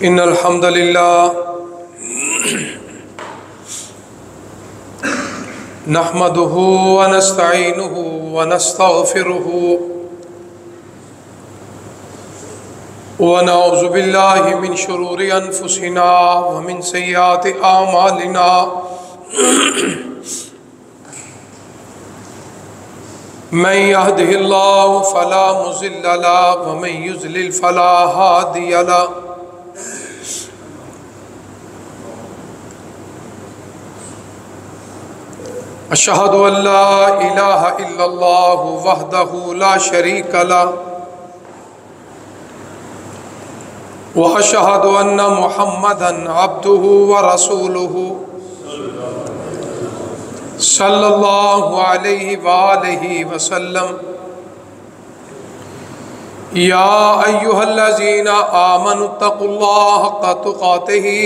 इन्नल हम्दुलिल्लाह नहमदुहु व नस्तईनुहु व नस्तगफिरुहु व नऊज़ु बिल्लाहि मिन शुरूरि अनफुसिना व मिन सय्यिआति अमालिना मन यहदिहिल्लाहु फला मुज़िल्ल लहु व मन युज़लिल फला हादिय लहु। अशहदु अल्ला इलाहा इल्लल्लाहु वहदहु ला शरीका लहु व अशहदु अन्ना मुहम्मदन अब्दुहु व रसूलुहु सल्लल्लाहु अलैहि व आलिहि वसल्लम। या अय्युहल्लज़ीना आमनुत्तक़ुल्लाह हक़्क़ तुक़ातिही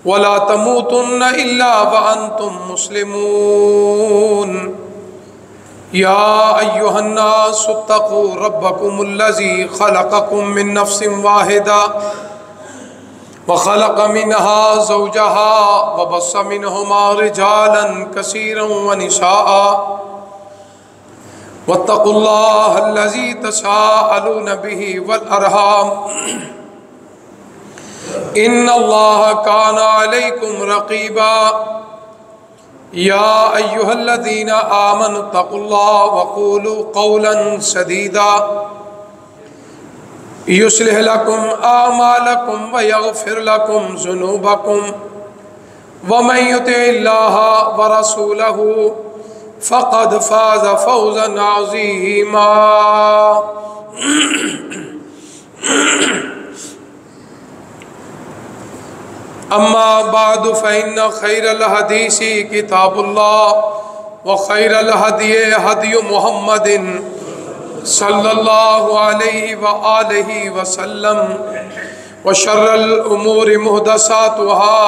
वला तमूतुन्न इल्ला व अंतुम मुस्लिमून। या अय्युहन्नासुत्तक़ू रब्बकुमुल्लज़ी खलक़कुम मिन नफ्सिन वाहिदा व खलक़ मिनहा ज़ौजहा व बस्स मिनहुमा रिजालन कसीरन व निसाअ वत्तक़ुल्लाहल्लज़ी तसाअलून बिही वल अर्हाम इन्नल्लाह काना अलैकुम रक़ीबा। या अय्युहल्लज़ीना आमनुत्तक़ुल्लाह वक़ूलू क़ौलन सदीदा युस्लिह लकुम आमालकुम व यग़फ़िर लकुम ज़ुनूबकुम व मन युतिइल्लाह व रसूलहु फ़क़द फ़ाज़ फ़ौज़न अज़ीमा। अम्मा बादु फ़इन्न खैरल हदीसी किताबुल्लाह व खैरल हदिय हदियु मुहम्मदिन सल्लल्लाहु अलैहि व आलिहि वसल्लम व शर्रल उमूरि मुहदसातुहा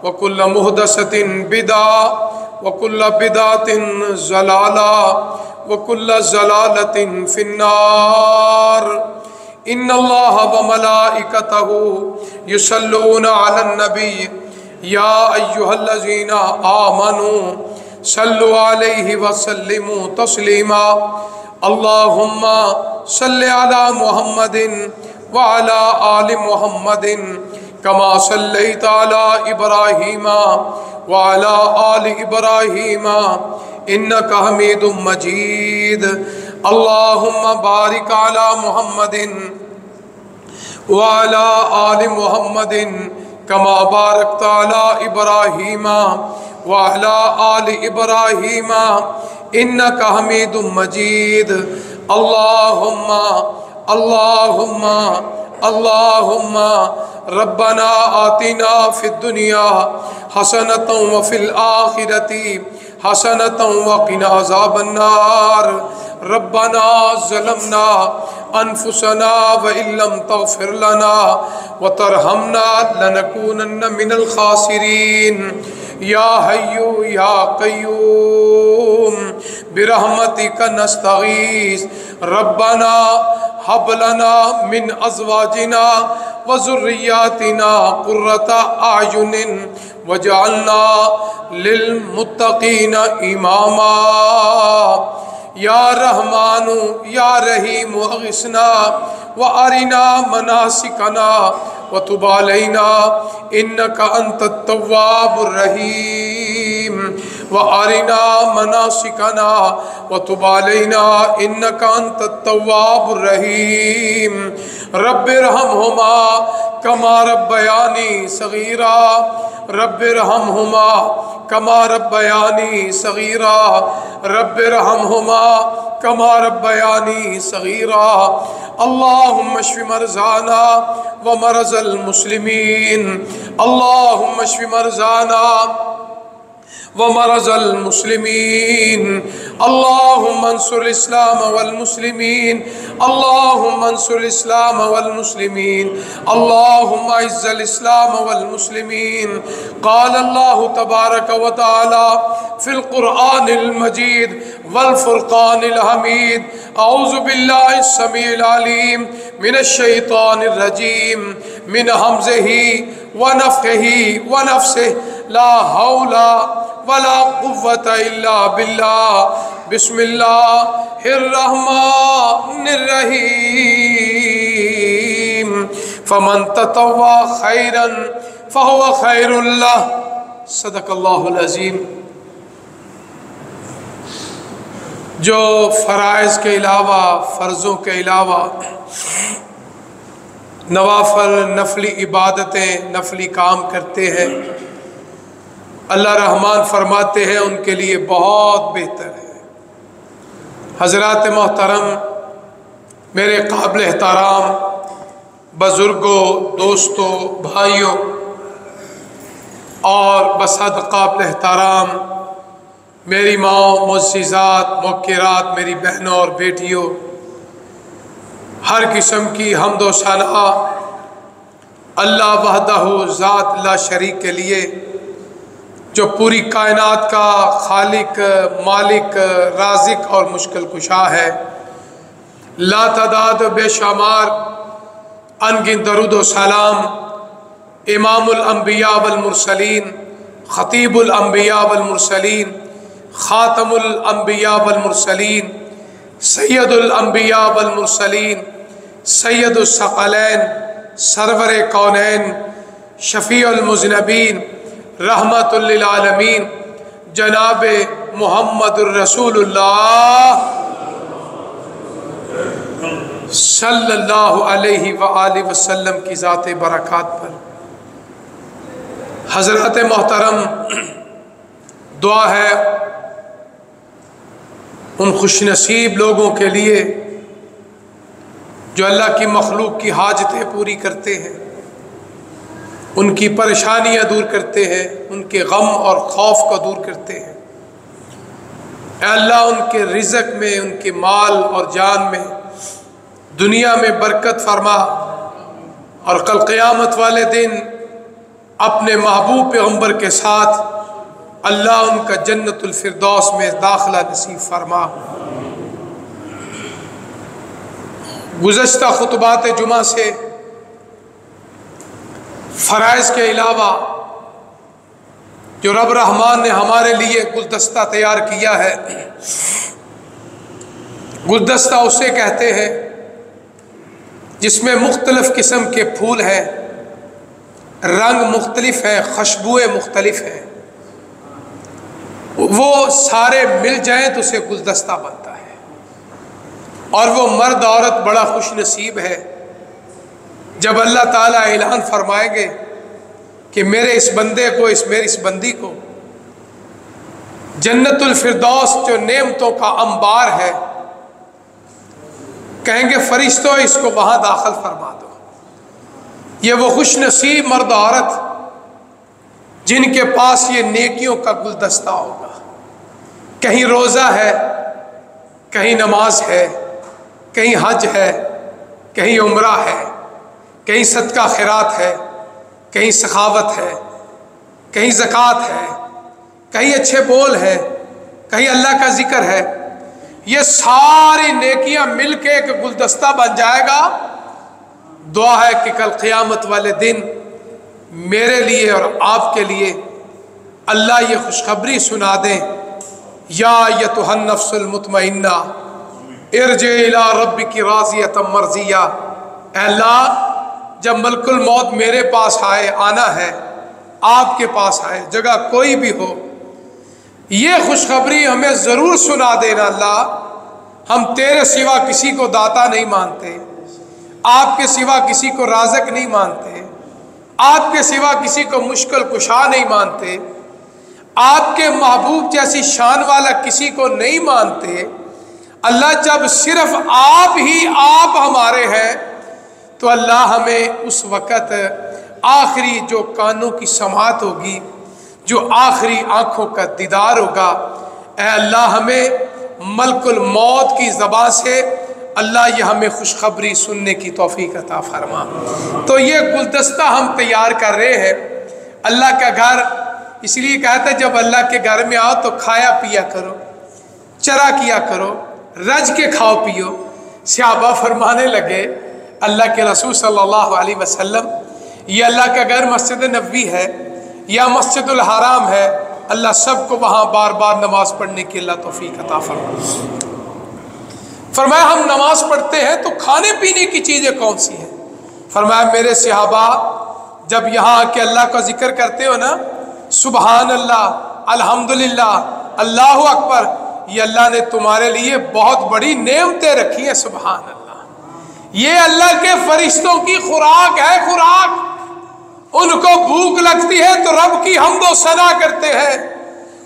व कुल्ल मुहदसतिन बिदा व कुल्ल बिदातिन ज़लाला व कुल्ल ज़लालतिन फिन्नार। इन्नल्लाह व मलाइकतहु युसल्लूना अलन नबी या अय्युहल्लज़ीना आमनू सल्लु अलैहि व सल्लिमू तस्लीमा। अल्लाहुम्मा सल्लि अला मुहम्मदिन व अला आलि मुहम्मदिन कमा सल्लैता अला इब्राहीमा व अला आलि इब्राहीमा इन्नका हमीदुम मजीद। अल्लाहुम्मा बारिक अला मुहम्मदिन व अला आलि मुहम्मदिन कमा बारकता अला इब्राहीमा व अला आलि इब्राहीमा इन्नका हमीदुम मजीद। अल्लाहुम्मा अल्लाहुम्मा अल्लाहुम्मा रब्बना आतिना फिद दुनिया हसनतन व फिल आखिरति हसनतन व क़िना अज़ाबन्नार। रब्बना ज़लमना अनफुसना व इल्लम तग़फ़िर लना व तरहमना लनकूनन्न मिनल ख़ासिरीन। या हय्यु या क़य्यूम बिरहमतिका नस्तगीस रब्बना हब लना मिन अज़वाजिना व ज़ुर्रिय्यातिना क़ुर्रता अयुनिन वजअलना लिलमुत्तक़ीना इमामा। या रहमानु या रहीमु अग़िस्ना व अरिना मनासिकना व तुब अलैना इन्नका अंतत तव्वाबुर रहीम व अरिना मनासिकना व तुब अलैना इन्नका अंतत तव्वाबुर रहीम। रब्बिरहमहुमा कमा रब्बयानी सगीरा रब्बिरहमहुमा कमा रब्बयानी सगीरा रब्बिरहमहुमा कमा रब्बयानी सगीरा। अल्लाहुम्मा अश्फि मरज़ाना व मरज़ल मुस्लिमीन अल्लाहुम्मा अश्फि मरज़ाना व मरज़ल मुस्लिमीन अल्लाहुम्मा अंसुर इस्लाम वल मुस्लिमीन अल्लाहुम्मा अंसुर इस्लाम वल मुस्लिमीन अल्लाहुम्मा इज़्ज़िल इस्लाम वल मुस्लिमीन। क़ाल अल्लाहु तबारक व तआला फ़िल क़ुरआनिल मजीद वल फ़ुरक़ानिल हमीद। औज़ु बिल्लाहिस समीइल अलीम मिनश शैतानिर रजीम मिन हमज़िही व नफ़्ख़िही व नफ़्सिही ला हौला वला कुव्वता इल्ला बिल्लाह बिस्मिल्लाहिर रहमानिर रहीम फमन ततव्वा खैरन फहुवा खैरुल लह सदक़ल्लाहुल अज़ीम। जो फ़राइज़ के अलावा, फ़र्ज़ों के अलावा नवाफल नफली इबादतें, नफली काम करते हैं, अल्लाह रहमान फरमाते हैं उनके लिए बहुत बेहतर है। हज़रात मोहतरम, मेरे काबिल एहतराम बुज़ुर्गों, दोस्तों, भाइयों और बसद काबिल एहतराम मेरी माँ, मुअज़्ज़िज़ात, मुवक्किरात, मेरी बहनों और बेटियों, हर किस्म की हम्द व सना अल्लाह वहदहु ज़ात ला शरीक के लिए, जो पूरी कायनात का खालिक, मालिक, राज़िक और मुश्किल कुशा है। ला तादाद बेशुमार अनगिन दरूद व सलाम इमामुल अंबिया वल मुरसलीन, ख़तीबुल अंबिया वल मुरसलीन, ख़ातमुल अंबिया वल मुरसलीन, सैयदुल अंबिया वल मुरसलीन, सैयदुस सकलैन, सरवर कौनैन, शफ़ीउल मुज़नबीन, रहमतुल लिल आलमीन, जनाब मुहम्मदुर रसूलुल्लाह सल्लल्लाहु अलैहि व आलिहि वसल्लम की ज़ात बरक़ात पर हज़रत मोहतरम, दुआ है उन खुशनसीब लोगों के लिए जो अल्लाह की मखलूक की हाजतें पूरी करते हैं, उनकी परेशानियां दूर करते हैं, उनके गम और खौफ को दूर करते हैं। ऐ अल्लाह, उनके रिज़्क़ में, उनके माल और जान में, दुनिया में बरकत फरमा और कल क़यामत वाले दिन अपने महबूब पैगम्बर के साथ अल्लाह उनका जन्नतुल फिरदौस में दाखिला नसीब फरमा। गुज़श्ता खुतबात जुमा से फ़राइज़ के अलावा जो रब रहमान ने हमारे लिए गुलदस्ता तैयार किया है, गुलदस्ता उसे कहते हैं जिसमें मुख्तलिफ़ किस्म के फूल हैं, रंग मुख्तलिफ़ हैं, खुशबुएँ मुख्तलिफ़ हैं, वो सारे मिल जाएं तो उसे गुलदस्ता बनता है। और वो मर्द औरत बड़ा खुश नसीब है जब अल्लाह ताला ऐलान फरमाएंगे कि मेरे इस बंदे को, मेरी इस बंदी को जन्नतुल फिरदौस जो नेमतों का अंबार है, कहेंगे फरिश्तों इसको वहां दाखिल फरमा दो। ये वो खुश नसीब मर्द औरत जिनके पास ये नेकियों का गुलदस्ता होगा। कहीं रोज़ा है, कहीं नमाज है, कहीं हज है, कहीं उम्रा है, कहीं सदका खैरात है, कहीं सखावत है, कहीं ज़कात है, कहीं अच्छे बोल है, कहीं अल्लाह का जिक्र है। ये सारी नेकियां मिलके एक गुलदस्ता बन जाएगा। दुआ है कि कल क़यामत वाले दिन मेरे लिए और आपके लिए अल्लाह ये खुशखबरी सुना दें, या अय्युहन नफ्सुल मुतमइन्ना इरजी इला रब्बिकी राज़ियतम मर्ज़िया। अल्लाह, जब मलकुल मौत मेरे पास आए, आना है, आपके पास आए, जगह कोई भी हो, ये खुशखबरी हमें ज़रूर सुना देना। अल्लाह, हम तेरे सिवा किसी को दाता नहीं मानते, आपके सिवा किसी को राज़िक नहीं मानते, आपके सिवा किसी को मुश्किल कुशा नहीं मानते, आपके महबूब जैसी शान वाला किसी को नहीं मानते। अल्लाह, जब सिर्फ आप ही आप हमारे हैं तो अल्लाह हमें उस वक़्त आखिरी जो कानों की समात होगी, जो आखिरी आँखों का दीदार होगा, ऐ अल्लाह हमें मलकुल मौत की ज़बान से अल्लाह ये हमें खुशखबरी सुनने की तौफीक अता फरमा। तो ये गुलदस्ता हम तैयार कर रहे हैं। अल्लाह का घर इसलिए कहते हैं जब अल्लाह के घर में आओ तो खाया पिया करो, चरा किया करो, रज के खाओ पियो। सहाबा फरमाने लगे, अल्लाह के रसूल सल्लल्लाहु अलैहि वसल्लम ये अल्लाह का घर मस्जिद नबवी है या मस्जिदुल हराम है, अल्लाह सबको वहाँ बार बार नमाज पढ़ने की अल्लाह तौफीक अता फरमाए। फरमाया हम नमाज पढ़ते हैं तो खाने पीने की चीज़ें कौन सी हैं? फरमाया मेरे सहाबा जब यहाँ आके अल्लाह का जिक्र करते हो ना, सुबहान अल्लाह, अल्हम्दुलिल्लाह, अल्लाहु अकबर, ये अल्लाह ने तुम्हारे लिए बहुत बड़ी नेमतें रखी हैं। सुबहान अल्लाह, ये अल्लाह के फरिश्तों की खुराक है, खुराक। उनको भूख लगती है तो रब की हम्दो सना करते हैं,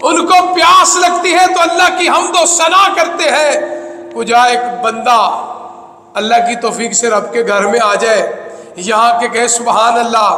उनको प्यास लगती है तो अल्लाह की हम्दो सना करते हैं। जा एक बंदा अल्लाह की तौफीक से रब के घर में आ जाए, यहाँ के कहे सुबहान अल्लाह,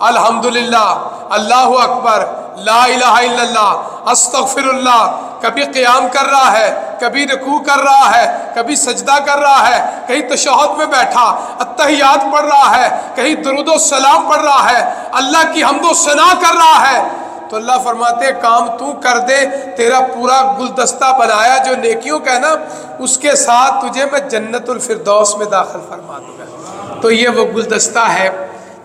अल्हम्दुलिल्लाह, अल्लाहु अकबर, ला इलाहा इल्लल्लाह, अस्तगफिरुल्लाह, कभी क़याम कर रहा है, कभी रुकू कर रहा है, कभी सजदा कर रहा है, कहीं तशहुद में बैठा अत्तहियात पढ़ रहा है, कहीं दुरूद सलाम पढ़ रहा है, अल्लाह की हम्दो सना कर रहा है, तो अल्लाह फरमाते काम तू कर दे, तेरा पूरा गुलदस्ता बनाया जो नेकियों का है ना, उसके साथ तुझे मैं जन्नतुल फिरदौस में दाखिल फरमा दूंगा। तो ये वो गुलदस्ता है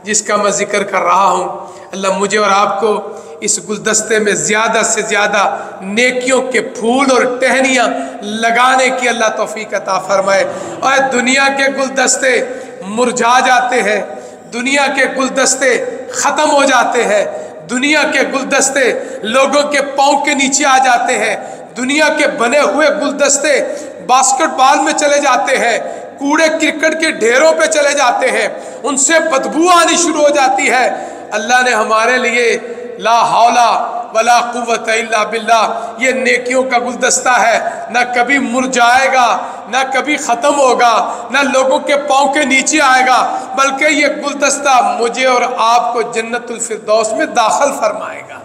जिसका मैं जिक्र कर रहा हूँ। अल्लाह मुझे और आपको इस गुलदस्ते में ज़्यादा से ज़्यादा नेकियों के फूल और टहनियाँ लगाने की अल्लाह तौफीक अता फरमाए। और दुनिया के गुलदस्ते मुरझा जाते हैं, दुनिया के गुलदस्ते ख़त्म हो जाते हैं, दुनिया के गुलदस्ते लोगों के पाँव के नीचे आ जाते हैं, दुनिया के बने हुए गुलदस्ते बास्केटबॉल में चले जाते हैं, कूड़े क्रिकेट के ढेरों पे चले जाते हैं, उनसे बदबू आनी शुरू हो जाती है। अल्लाह ने हमारे लिए ला हौला वला कुव्वत इल्ला बिल्लाह ये नेकियों का गुलदस्ता है, ना कभी मुरझाएगा, ना कभी ख़त्म होगा, ना लोगों के पाँव के नीचे आएगा, बल्कि ये गुलदस्ता मुझे और आपको जन्नतुल फिरदौस में दाखिल फरमाएगा।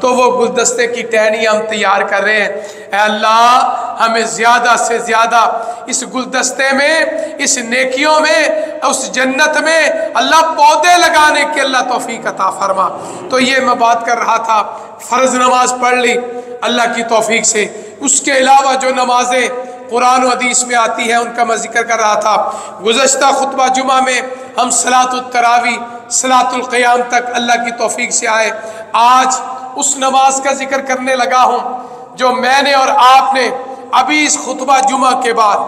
तो वो गुलदस्ते की टहनियाँ हम तैयार कर रहे हैं। ऐ अल्लाह हमें ज़्यादा से ज़्यादा इस गुलदस्ते में, इस नेकियों में, उस जन्नत में अल्लाह पौधे लगाने की अल्लाह तौफीक अता फरमा। तो ये मैं बात कर रहा था, फ़र्ज़ नमाज पढ़ ली अल्लाह की तौफीक से, उसके अलावा जो नमाजें कुरान और हदीस में आती हैं उनका मैं जिक्र कर रहा था। गुज़श्ता खुतबा जुमा में हम सलातुल तरावी, सलातुल क़याम तक अल्लाह की तौफीक से आए। आज उस नमाज का जिक्र करने लगा हूँ जो मैंने और आपने अभी इस खुतबा जुमा के बाद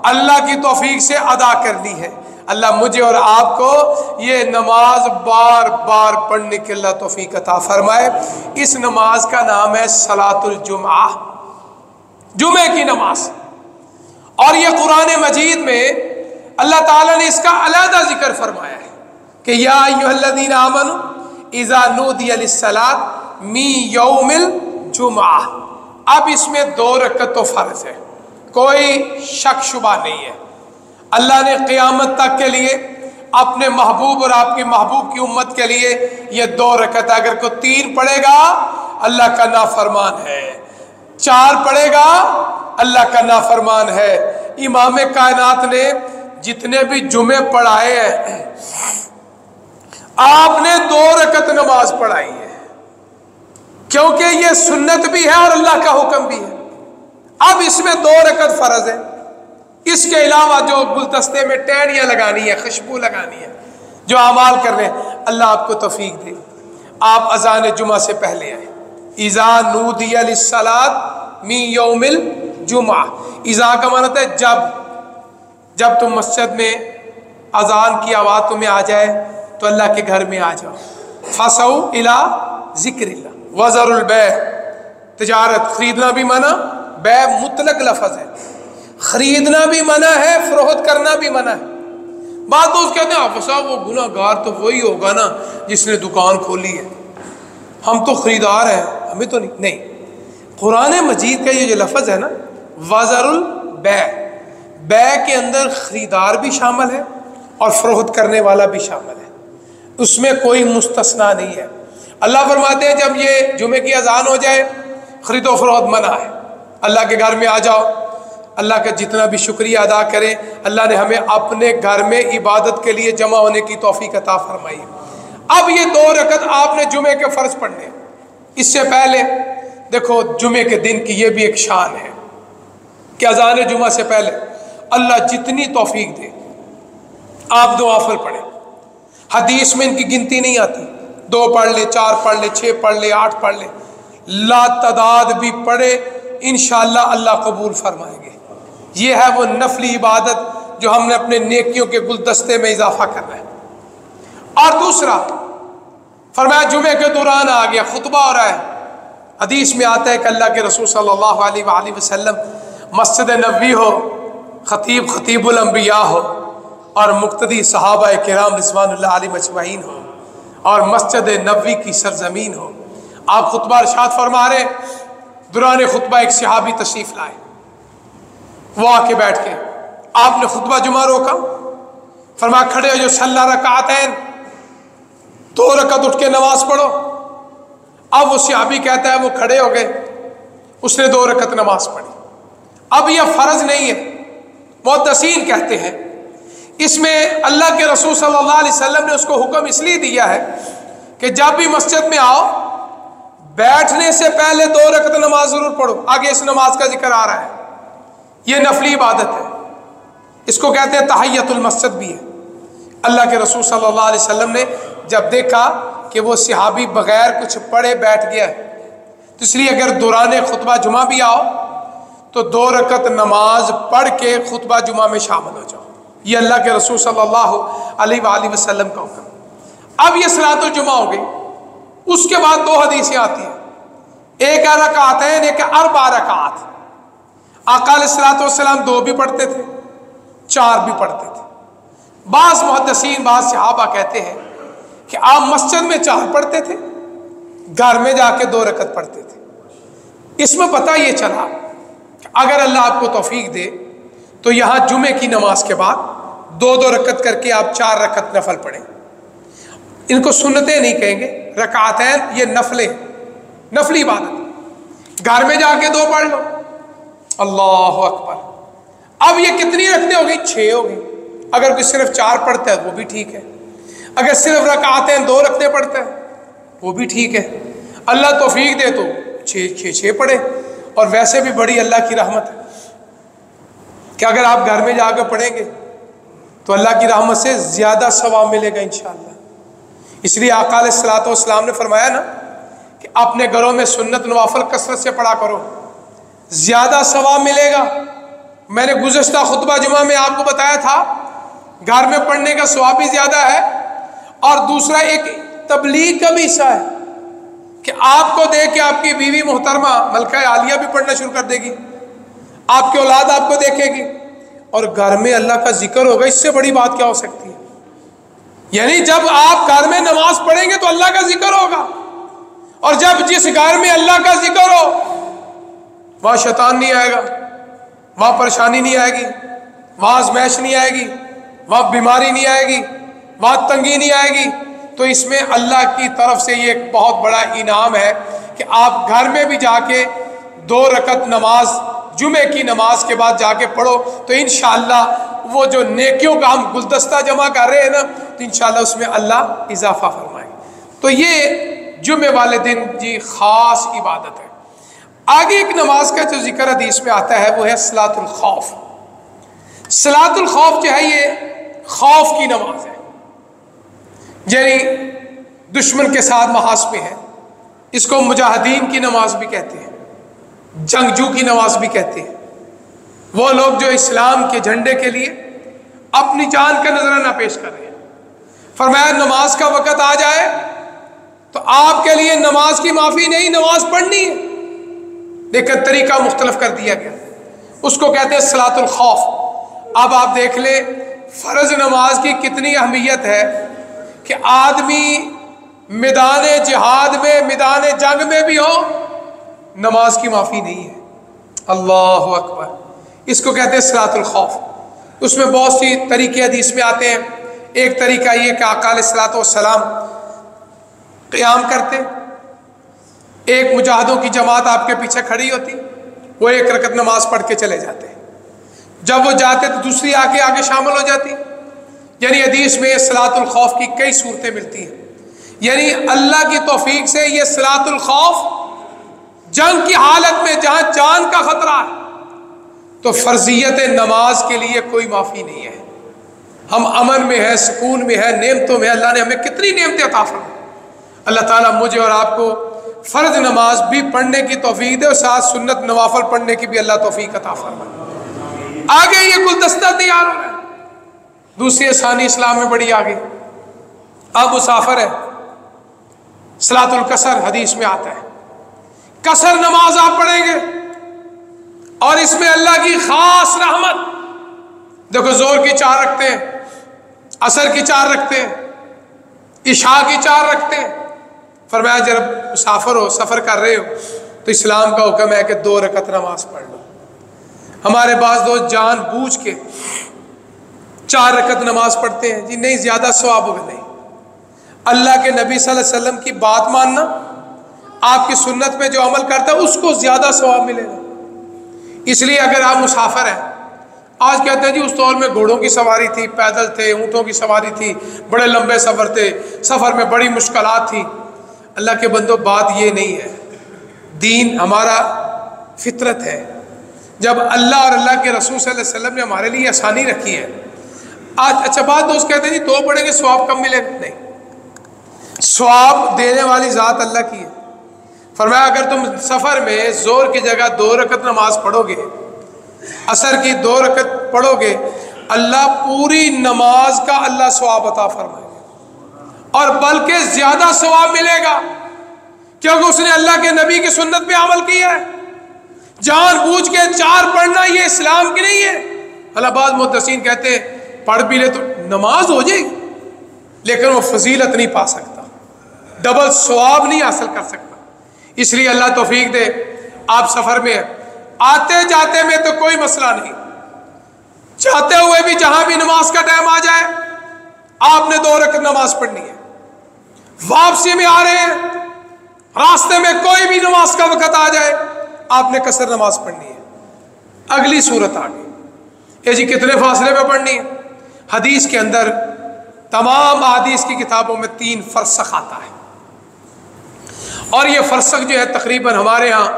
अल्लाह की तौफीक से अदा कर ली है। अल्लाह मुझे और आपको ये नमाज बार बार पढ़ने की अल्लाह तौफीक अता फरमाए। इस नमाज का नाम है सलातुल जुमा, जुमे की नमाज। और ये कुरान मजीद में अल्लाह ताला ने इसका अलहदा जिक्र फरमाया है कि या अय्युहल्लज़ीना आमनू इज़ा नूदिया लिस्सलात मी यौमिल जुमा। अब इसमें 2 रकअत तो फ़र्ज है, कोई शक शुबा नहीं है। अल्लाह ने क़यामत तक के लिए अपने महबूब और आपके महबूब की उम्मत के लिए ये 2 रकअत, अगर कोई 3 पढ़ेगा अल्लाह का नाफरमान है, 4 पढ़ेगा अल्लाह का नाफरमान है। इमाम कायनात ने जितने भी जुमे पढ़ाए हैं आपने 2 रकअत नमाज पढ़ाई है, क्योंकि ये सुन्नत भी है और अल्लाह का हुक्म भी है। अब इसमें 2 रकअत फ़र्ज है। इसके अलावा जो गुलदस्ते में टहनियाँ लगानी है, खुशबू लगानी है, जो अमाल कर रहे हैं, अल्लाह आपको तौफीक दे। आप अज़ान जुमा से पहले आए। इज़ा नूदिया लिस्सलात मी यौमिल जुमा। इज़ा का माना है जब तुम मस्जिद में अज़ान की आवाज़ तुम्हें आ जाए तो अल्लाह के घर में आ जाओ। फसऊ इला ज़िक्रिल्लाह वज़रुल बै, तिजारत खरीदना भी मना, बै मुतलक लफ्ज़ है, खरीदना भी मना है, फरोख्त करना भी मना है। बात दोस्त कहते हैं आप साहब वो गुनाहगार तो वही होगा ना जिसने दुकान खोली है, हम तो खरीदार हैं, हमें तो नहीं। कुरान मजीद का ये जो लफ्ज़ है ना वज़रुल बै, बै के अंदर खरीदार भी शामिल है और फरोख्त करने वाला भी शामिल है, उसमें कोई मुस्तस्ना नहीं है। अल्लाह फरमाते हैं जब ये जुमे की अजान हो जाए खरीदो फरोख्त मना है, अल्लाह के घर में आ जाओ, अल्लाह का जितना भी शुक्रिया अदा करें। अल्लाह ने हमें अपने घर में इबादत के लिए जमा होने की तौफीक अता फरमाई। अब ये 2 रकअत आपने जुमे के फ़र्ज पढ़ने। इससे पहले देखो जुमे के दिन की ये भी एक शान है कि अजान जुमा से पहले अल्लाह जितनी तौफीक दे आप 2 नफल पढ़ें। हदीस में इनकी गिनती नहीं आती, 2 पढ़ ले, 4 पढ़ ले, 6 पढ़ ले, 8 पढ़ ले, लातादाद भी पढ़े, इंशाअल्लाह अल्लाह कबूल फरमाएंगे। ये है वो नफली इबादत जो हमने अपने नेकियों के गुलदस्ते में इजाफा करना है। और दूसरा फरमाया जुमे के दौरान आ गया, खुतबा हो रहा है, हदीस में आता है कि अल्लाह के रसूल सल्लल्लाहु अलैहि वसल्लम मस्जिद नबवी हो, खतीब खतीबुल अंबिया हो और मुक्तदी सहाबा किराम रिज़वानुल्लाह अलैहिम अजमईन हो और मस्जिद नबवी की सरजमीन हो। आप खुतबा इरशाद फरमा रहे, दुरान खुतबा एक सहाबी तशरीफ लाए, वो आके बैठ के आपने खुतबा जुमा रोका, फरमाया खड़े हो जो सल्ला रकातैन, 2 रकत उठ के नमाज पढ़ो। अब वो सहाबी कहता है वो खड़े हो गए, उसने 2 रकत नमाज पढ़ी। अब यह फर्ज नहीं है, मुहद्दिसीन कहते हैं इसमें अल्लाह के रसूल सल्लल्लाहु अलैहि वसल्लम ने उसको हुक्म इसलिए दिया है कि जब भी मस्जिद में आओ बैठने से पहले 2 रकत नमाज जरूर पढ़ो। आगे इस नमाज का जिक्र आ रहा है, यह नफली इबादत है, इसको कहते हैं तहियतुल मस्जिद भी है। अल्लाह के रसूल सल्लल्लाहु अलैहि वसल्लम ने जब देखा कि वो सहाबी बगैर कुछ पढ़े बैठ गया, तो इसलिए अगर दौरान खुतबा जुमा भी आओ तो 2 रकत नमाज पढ़ के खुतबा जुमा में शामिल हो जाओ। ये अल्लाह के रसूल सल्लल्लाहु अलैहि वसल्लम का हुक्म। अब ये सलातुल जुमा हो गई, उसके बाद 2 हदीसें आती हैं, एक रकातैन, एक 4 रकात। आका अलैहिस्सलातु वस्सलाम 2 भी पढ़ते थे, 4 भी पढ़ते थे। बाज़ मुहद्दिसीन, बाज़ सहाबा कहते हैं कि आप मस्जिद में 4 पढ़ते थे, घर में जाके 2 रकत पढ़ते थे। इसमें पता ये चला कि अगर अल्लाह आपको तौफीक दे तो यहाँ जुमे की नमाज के बाद 2-2 रकत करके आप 4 रकत नफल पढ़ें। इनको सुन्नतें नहीं कहेंगे, रकातैन, ये नफले, नफली इबादत। घर में जाके 2 पढ़ लो, अल्लाह अकबर। अब ये कितनी रखने हो गई? 6 हो गई। अगर कोई सिर्फ 4 पढ़ता है वो भी ठीक है, अगर सिर्फ रकातैन 2 रखते पढ़ता है वो भी ठीक है। अल्लाह तौफीक दे तो 6 पढ़े। और वैसे भी बड़ी अल्लाह की रहमत है कि अगर आप घर में जाकर पढ़ेंगे तो अल्लाह की रहमत से ज़्यादा सवाब मिलेगा इंशाअल्लाह। इसलिए आका अलैहिस्सलातु वस्सलाम ने फरमाया ना कि अपने घरों में सुन्नत नवाफिल कसरत से पढ़ा करो, ज़्यादा सवाब मिलेगा। मैंने गुज़श्ता खुतबा जुमा में आपको बताया था घर में पढ़ने का सवाब भी ज़्यादा है, और दूसरा एक तबलीग का भी हिस्सा है कि आपको देख के आपकी बीवी मोहतरमा मलका आलिया भी पढ़ना शुरू कर देगी, आपकी औलाद आपको देखेगी, और घर में अल्लाह का जिक्र होगा। इससे बड़ी बात क्या हो सकती है? यानी जब आप घर में नमाज पढ़ेंगे तो अल्लाह का जिक्र होगा, और जब जिस घर में अल्लाह का जिक्र हो वहाँ शैतान नहीं आएगा, वहाँ परेशानी नहीं आएगी, वहाँ आज़माइश नहीं आएगी, वहाँ बीमारी नहीं आएगी, वहाँ तंगी नहीं आएगी। तो इसमें अल्लाह की तरफ से ये एक बहुत बड़ा इनाम है कि आप घर में भी जाके 2 रकत नमाज जुमे की नमाज के बाद जाके पढ़ो, तो इंशाअल्लाह वो जो नेकियों का हम गुलदस्ता जमा कर रहे हैं ना, तो इंशाअल्लाह उसमें अल्लाह इजाफा फरमाएंगे। तो ये जुमे वाले दिन जी ख़ास इबादत है। आगे एक नमाज का जो जिक्र हदीस में आता है वो है सलातुल खौफ। सलातुल खौफ जो है ये खौफ की नमाज है, यानी दुश्मन के साथ मुहासमे है। इसको मुजाहिदीन की नमाज भी कहते हैं, जंगजू की नमाज भी कहते हैं। वो लोग जो इस्लाम के झंडे के लिए अपनी जान का नजराना पेश कर रहे हैं। फरमाया नमाज का वक़्त आ जाए तो आपके लिए नमाज की माफ़ी नहीं, नमाज पढ़नी है, लेकिन तरीका मुख्तलिफ कर दिया गया, उसको कहते हैं सलातुल खौफ। अब आप देख ले फ़र्ज नमाज की कितनी अहमियत है कि आदमी मैदान जिहाद में, मैदान जंग में भी हो, नमाज की माफ़ी नहीं है। अल्लाह अकबर। इसको कहते हैं सलातुल खौफ। उसमें बहुत सी तरीके हदीस में आते हैं। एक तरीका ये कि आका अलैहिस्सलातु वस्सलाम क़याम करते, एक मुजाहिदों की जमात आपके पीछे खड़ी होती, वो 1 रकत नमाज पढ़ के चले जाते, जब वो जाते तो दूसरी आके आगे शामिल हो जाती। यानी हदीस में सलातुल खौफ की कई सूरतें मिलती हैं। यानी अल्लाह की तौफीक से ये सलातुल खौफ जंग की हालत में जहां जान का खतरा है तो फर्जियत नमाज के लिए कोई माफ़ी नहीं है। हम अमन में है, सुकून में है, नेमतों में। अल्लाह ने हमें कितनी नेमतें अता फरमाई। अल्लाह ताला मुझे और आपको फ़र्ज नमाज भी पढ़ने की तौफीक दे और साथ सुन्नत नवाफल पढ़ने की भी अल्लाह तौफीक अता फरमाए। आगे ये गुलदस्ता तैयार हो रहा है, दूसरी आसानी इस्लाम में बड़ी आगे। अब मुसाफिर है, सलातुल कसर हदीस में आता है, कसर नमाज आप पढ़ेंगे और इसमें अल्लाह की खास रहमत। देखो, जोर की 4 रखते हैं, असर की 4 रखते हैं, इशा की 4 रखते हैं। फरमाया जब मुसाफिर हो, सफ़र कर रहे हो, तो इस्लाम का हुक्म है कि 2 रकत नमाज पढ़ लो। हमारे पास दोस्त जान बूझ के 4 रकत नमाज पढ़ते हैं। जी नहीं, ज़्यादा सवाब होगा नहीं। अल्लाह के नबी सल्लल्लाहु अलैहि वसल्लम की बात मानना, आपकी सुन्नत पे जो अमल करता है उसको ज़्यादा सवाब मिलेगा। इसलिए अगर आप मुसाफिर हैं, आज कहते हैं जी उस दौर में घोड़ों की सवारी थी, पैदल थे, ऊँटों की सवारी थी, बड़े लंबे सफ़र थे, सफ़र में बड़ी मुश्किलात थी। अल्लाह के बंदो, बात ये नहीं है। दीन हमारा फितरत है। जब अल्लाह और अल्लाह के रसूल सल्लल्लाहु अलैहि वसल्लम ने हमारे लिए आसानी रखी है। आज अच्छा बात, दोस्त कहते हैं जी 2 पढ़ेंगे सवाब कम मिलेगा। नहीं, सवाब देने वाली ज़ात अल्लाह की है। फरमाया अगर तुम सफ़र में जोर की जगह 2 रकत नमाज पढ़ोगे, असर की 2 रकत पढ़ोगे, अल्लाह पूरी नमाज का अल्लाह सवाब अता फरमाएगा और बल्कि ज़्यादा सवाब मिलेगा, क्योंकि उसने अल्लाह के नबी की सुन्नत पे अमल किया है। जानबूझ के 4 पढ़ना ये इस्लाम की नहीं है। अल्लाह बाद मुहद्दिसीन कहते हैं पढ़ भी ले तो नमाज हो जाएगी, लेकिन वो फजीलत नहीं पा सकता, डबल सवाब नहीं हासिल कर सकता। इसलिए अल्लाह तौफीक दे, आप सफ़र में हैं, आते जाते में तो कोई मसला नहीं, चाहते हुए भी जहां भी नमाज का टाइम आ जाए आपने 2 रकत नमाज पढ़नी है। वापसी में आ रहे हैं, रास्ते में कोई भी नमाज का वक़्त आ जाए, आपने कसर नमाज पढ़नी है। अगली सूरत आ गई, ये जी कितने फासले पे पढ़नी है। हदीस के अंदर, तमाम हदीस की किताबों में 3 फरसख आता है, और ये फरसख जो है तकरीबन हमारे यहाँ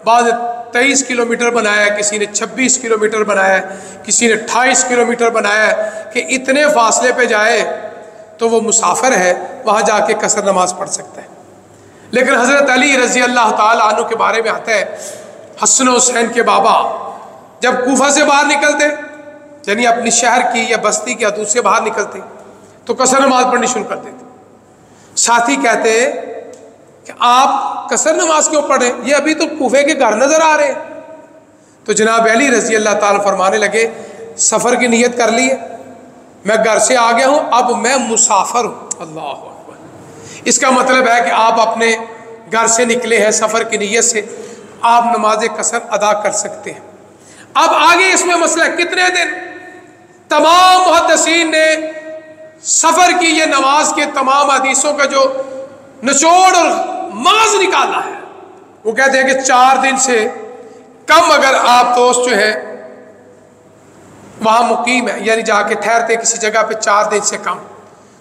बाद 23 किलोमीटर बनाया है, किसी ने 26 किलोमीटर बनाया है, किसी ने 28 किलोमीटर बनाया है कि इतने फासले पे जाए तो वो मुसाफिर है, वहाँ जाके कसर नमाज पढ़ सकता है। लेकिन हज़रत अली रज़ी अल्लाह ताला अन्हु के बारे में आता है, हसन हुसैन के बाबा जब कूफा से बाहर निकलते, यानी अपनी शहर की या बस्ती की हदूद से बाहर निकलते, तो कसर नमाज पढ़नी शुरू कर देते। साथी कहते कि आप कसर नमाज क्यों पढ़े, ये अभी तो कूफे के घर नज़र आ रहे हैं। तो जनाब अली रज़ी अल्लाह ताला फरमाने लगे, सफ़र की नीयत कर ली है, मैं घर से आ गया हूँ, अब मैं मुसाफिर हूँ। अल्लाह अकबर। इसका मतलब है कि आप अपने घर से निकले हैं सफ़र की नीयत से, आप नमाज कसर अदा कर सकते हैं। अब आगे इसमें मसला कितने दिन। तमाम मुहद्दिसीन ने सफ़र की ये नमाज के तमाम हदीसों का जो निचोड़ और मगज़ निकाला है, वो कहते हैं कि 4 दिन से कम अगर आप दोस्त जो है वहाँ मुकीम है, यानी जाके ठहरते किसी जगह पे 4 दिन से कम,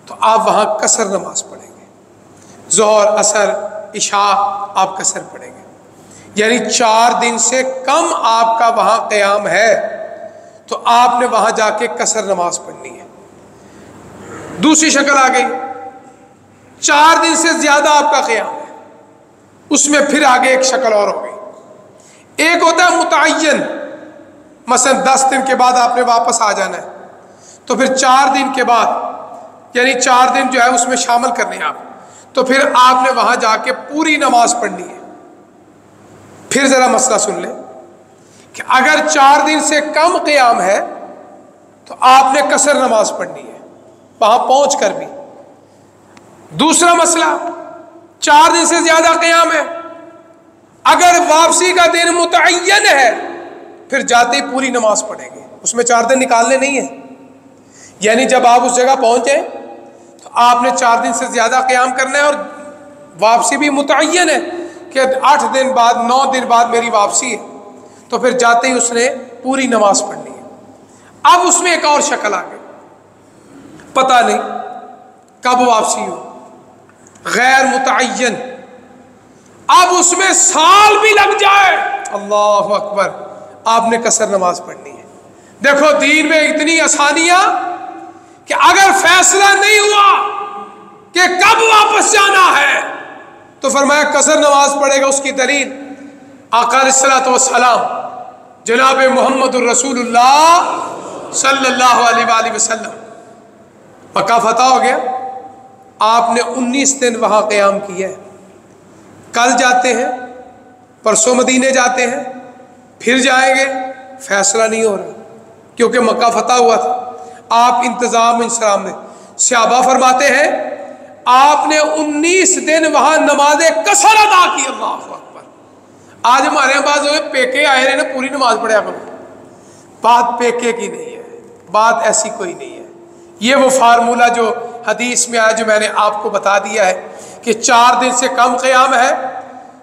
तो आप वहाँ कसर नमाज पढ़ेंगे। ज़ोहर, असर, इशा आप कसर पढ़ेंगे। यानी 4 दिन से कम आपका वहाँ क़याम है तो आपने वहाँ जाके कसर नमाज पढ़नी है। दूसरी शक्ल आ गई, 4 दिन से ज़्यादा आपका क़याम है, उसमें फिर आगे एक शक्ल और हो गई। एक होता है मुतअय्यन, मसलन 10 दिन के बाद आपने वापस आ जाना है, तो फिर 4 दिन के बाद, यानी 4 दिन जो है उसमें शामिल करने हैं आप, तो फिर आपने वहाँ जाके पूरी नमाज पढ़नी है। फिर ज़रा मसला सुन लें कि अगर 4 दिन से कम क़याम है तो आपने कसर नमाज पढ़नी है वहाँ पहुँच कर भी। दूसरा मसला, 4 दिन से ज़्यादा क़याम है, अगर वापसी का दिन मुतअय्यन है फिर जाते ही पूरी नमाज पढ़ेंगे, उसमें 4 दिन निकालने नहीं है। यानी जब आप उस जगह पहुँचे तो आपने 4 दिन से ज़्यादा क़याम करना है, और वापसी भी मुतअय्यन है कि 8 दिन बाद 9 दिन बाद मेरी वापसी है, तो फिर जाते ही उसने पूरी नमाज पढ़नी है। अब उसमें एक और शक्ल आ गई, पता नहीं कब वापसी हो, गैर मुतअय्यन, अब उसमें साल भी लग जाए, अल्लाह अकबर, आपने कसर नमाज पढ़नी है। देखो दीन में इतनी आसानियां कि अगर फैसला नहीं हुआ कि कब वापस जाना है तो फरमाया कसर नमाज पढ़ेगा। उसकी दलील आका अलैहिस्सलातु वस्सलाम जनाब मोहम्मदुर रसूलुल्लाह सल्लल्लाहु अलैहि वसल्लम, मक्का फतह हो गया, आपने 19 दिन वहाँ क़याम किया है। कल जाते हैं, परसों मदीने जाते हैं, फिर जाएंगे, फैसला नहीं हो रहा क्योंकि मक्का फतह हुआ था। आप इंतज़ाम इंसलाम में सहाबा फरमाते हैं आपने 19 दिन वहाँ नमाज कसर अदा की। अल्लाह अकबर। आज हमारे यहाँ बात पेके आए रहे ना, पूरी नमाज पढ़ा करो। बात पेके की नहीं है, बात ऐसी कोई नहीं है। ये वो फार्मूला जो हदीस में आया, जो मैंने आपको बता दिया है कि 4 दिन से कम क़याम है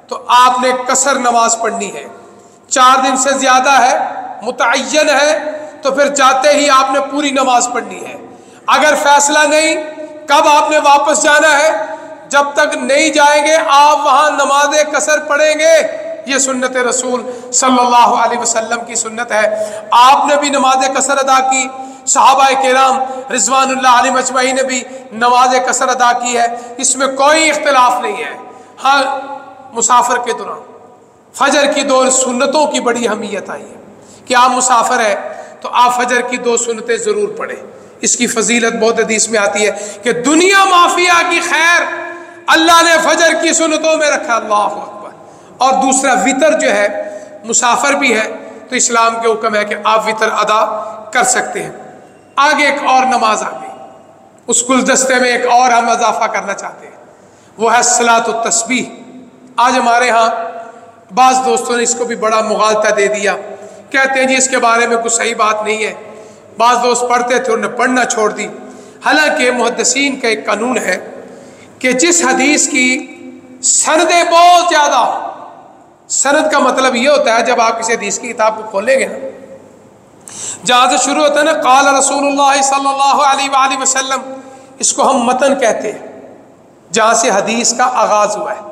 तो आपने कसर नमाज पढ़नी है, 4 दिन से ज़्यादा है, मुतअय्यन है, तो फिर जाते ही आपने पूरी नमाज पढ़नी है। अगर फैसला नहीं कब आपने वापस जाना है, जब तक नहीं जाएंगे आप वहाँ नमाज कसर पढ़ेंगे। ये सुन्नत रसूल सल्लल्लाहु अलैहि वसल्लम की सुन्नत है। आपने भी नमाज कसर अदा की, सहाबाए किराम रिज़वानुल्लाह अलैहिम अजमईन ने भी नमाज कसर अदा की है, इसमें कोई इख्तिलाफ नहीं है। हाँ, मुसाफिर के दौरान फजर की 2 सुन्नतों की बड़ी अहमियत आई है कि आप मुसाफिर है तो आप फजर की 2 सुन्नतें ज़रूर पढ़ें। इसकी फजीलत बहुत हदीस में आती है कि दुनिया माफिया की खैर अल्लाह ने फजर की सुन्नतों में रखा। अल्लाह अकबर। और दूसरा वितर जो है, मुसाफिर भी है तो इस्लाम के हुक्म है कि आप वितर अदा कर सकते हैं। आगे एक और नमाज आ गई, उस गुलदस्ते में एक और हम इजाफा करना चाहते हैं, वो है सलातुत तस्बीह। आज हमारे यहाँ बाज़ दोस्तों ने इसको भी बड़ा मुगालता दे दिया, कहते हैं जी इसके बारे में कुछ सही बात नहीं है। बाज़ दोस्त पढ़ते थे, उन्होंने पढ़ना छोड़ दी। हालांकि मुहद्दिसीन का एक कानून है कि जिस हदीस की सनदें बहुत ज़्यादा हो, सनद का मतलब ये होता है जब आप किसी हदीस की किताब को खोलेंगे ना, जहाँ से शुरू होता है ना क़ाल रसूलुल्लाह सल्लल्लाहु अलैहि वसल्लम, इसको हम मतन कहते हैं, जहाँ से हदीस का आगाज़ हुआ है।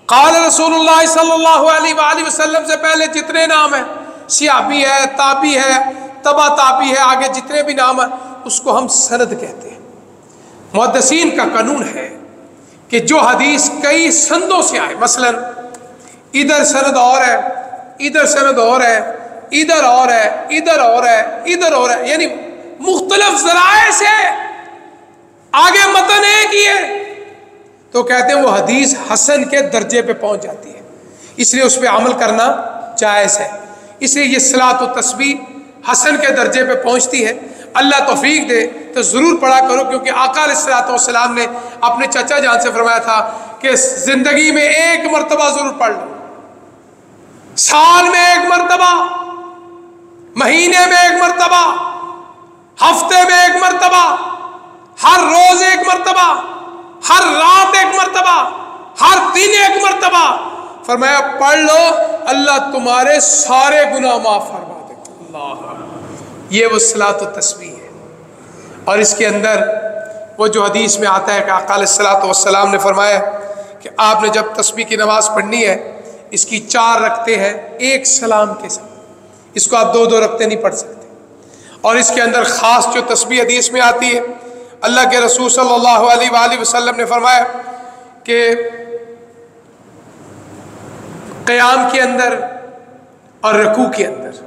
क़ाल रसूलुल्लाह सल्लल्लाहु अलैहि वसल्लम से पहले जितने नाम हैं, सियाबी है, ताबी है, तबा ताबी है, आगे जितने भी नाम हैं, उसको हम सनद कहते हैं। मुहद्दिसीन का कानून है कि जो हदीस कई संदों से आए, मसलन इधर सनद और है, इधर सनद और है, इधर और है, इधर और है, इधर और है, यानी मुख्तलिफ ज़राए से आगे मतन एक ही है, तो कहते हैं वो हदीस हसन के दर्जे पे पहुंच जाती है, इसलिए उस पर अमल करना जायज़ है। इसलिए ये सलातो तस्बीह हसन के दर्जे पे पहुंचती है। अल्लाह तौफीक दे तो ज़रूर पढ़ा करो, क्योंकि आका अलैहिस्सलातु वस्सलाम ने अपने चचा जान से फरमाया था कि ज़िंदगी में एक मरतबा ज़रूर पढ़ लो, साल में एक मरतबा, महीने में एक मरतबा, हफ्ते में एक मरतबा, हर रोज एक मरतबा, हर रात एक मरतबा, हर दिन एक मरतबा। फरमाया पढ़ लो, अल्लाह तुम्हारे सारे गुनाह माफ फरमा देगा। अल्लाह, ये वो सलातो तस्बीह है। और इसके अंदर वो जो हदीस में आता है कि आका अलैहिस्सलातु वस्सलाम ने फरमाया कि आपने जब तस्बीह की नमाज पढ़नी है, इसकी 4 रखते हैं एक सलाम के साथ, इसको आप 2-2 रखते नहीं पढ़ सकते। और इसके अंदर ख़ास जो तस्बीह हदीस में आती है, अल्लाह के रसूल सल्लल्लाहु अलैहि वसल्लम ने फरमाया कि क़याम के अंदर और रुकू के अंदर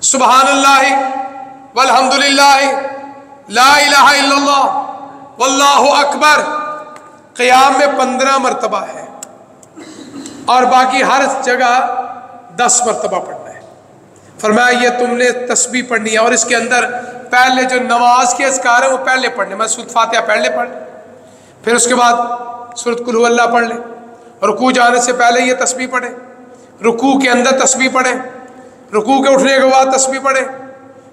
सुबहानल्लाहि वल्हम्दुलिल्लाहि ला इलाहा इल्लल्लाह वल्लाहु अकबर क़याम में 15 मरतबा है और बाकी हर जगह 10 मरतबा पढ़ना है। फरमाया ये तुमने तस्बीह पढ़नी है और इसके अंदर पहले जो नमाज के अज़कार है वो पहले पढ़ने, मैं सूरत फातिहा पहले पढ़, फिर उसके बाद सूरत कुल हुवल्लाह पढ़ लें, रुकू जाने से पहले ये तस्बीह पढ़े, रुकू के अंदर तस्बीह पढ़े, रुकू के उठने के बाद तस्बीह पढ़े,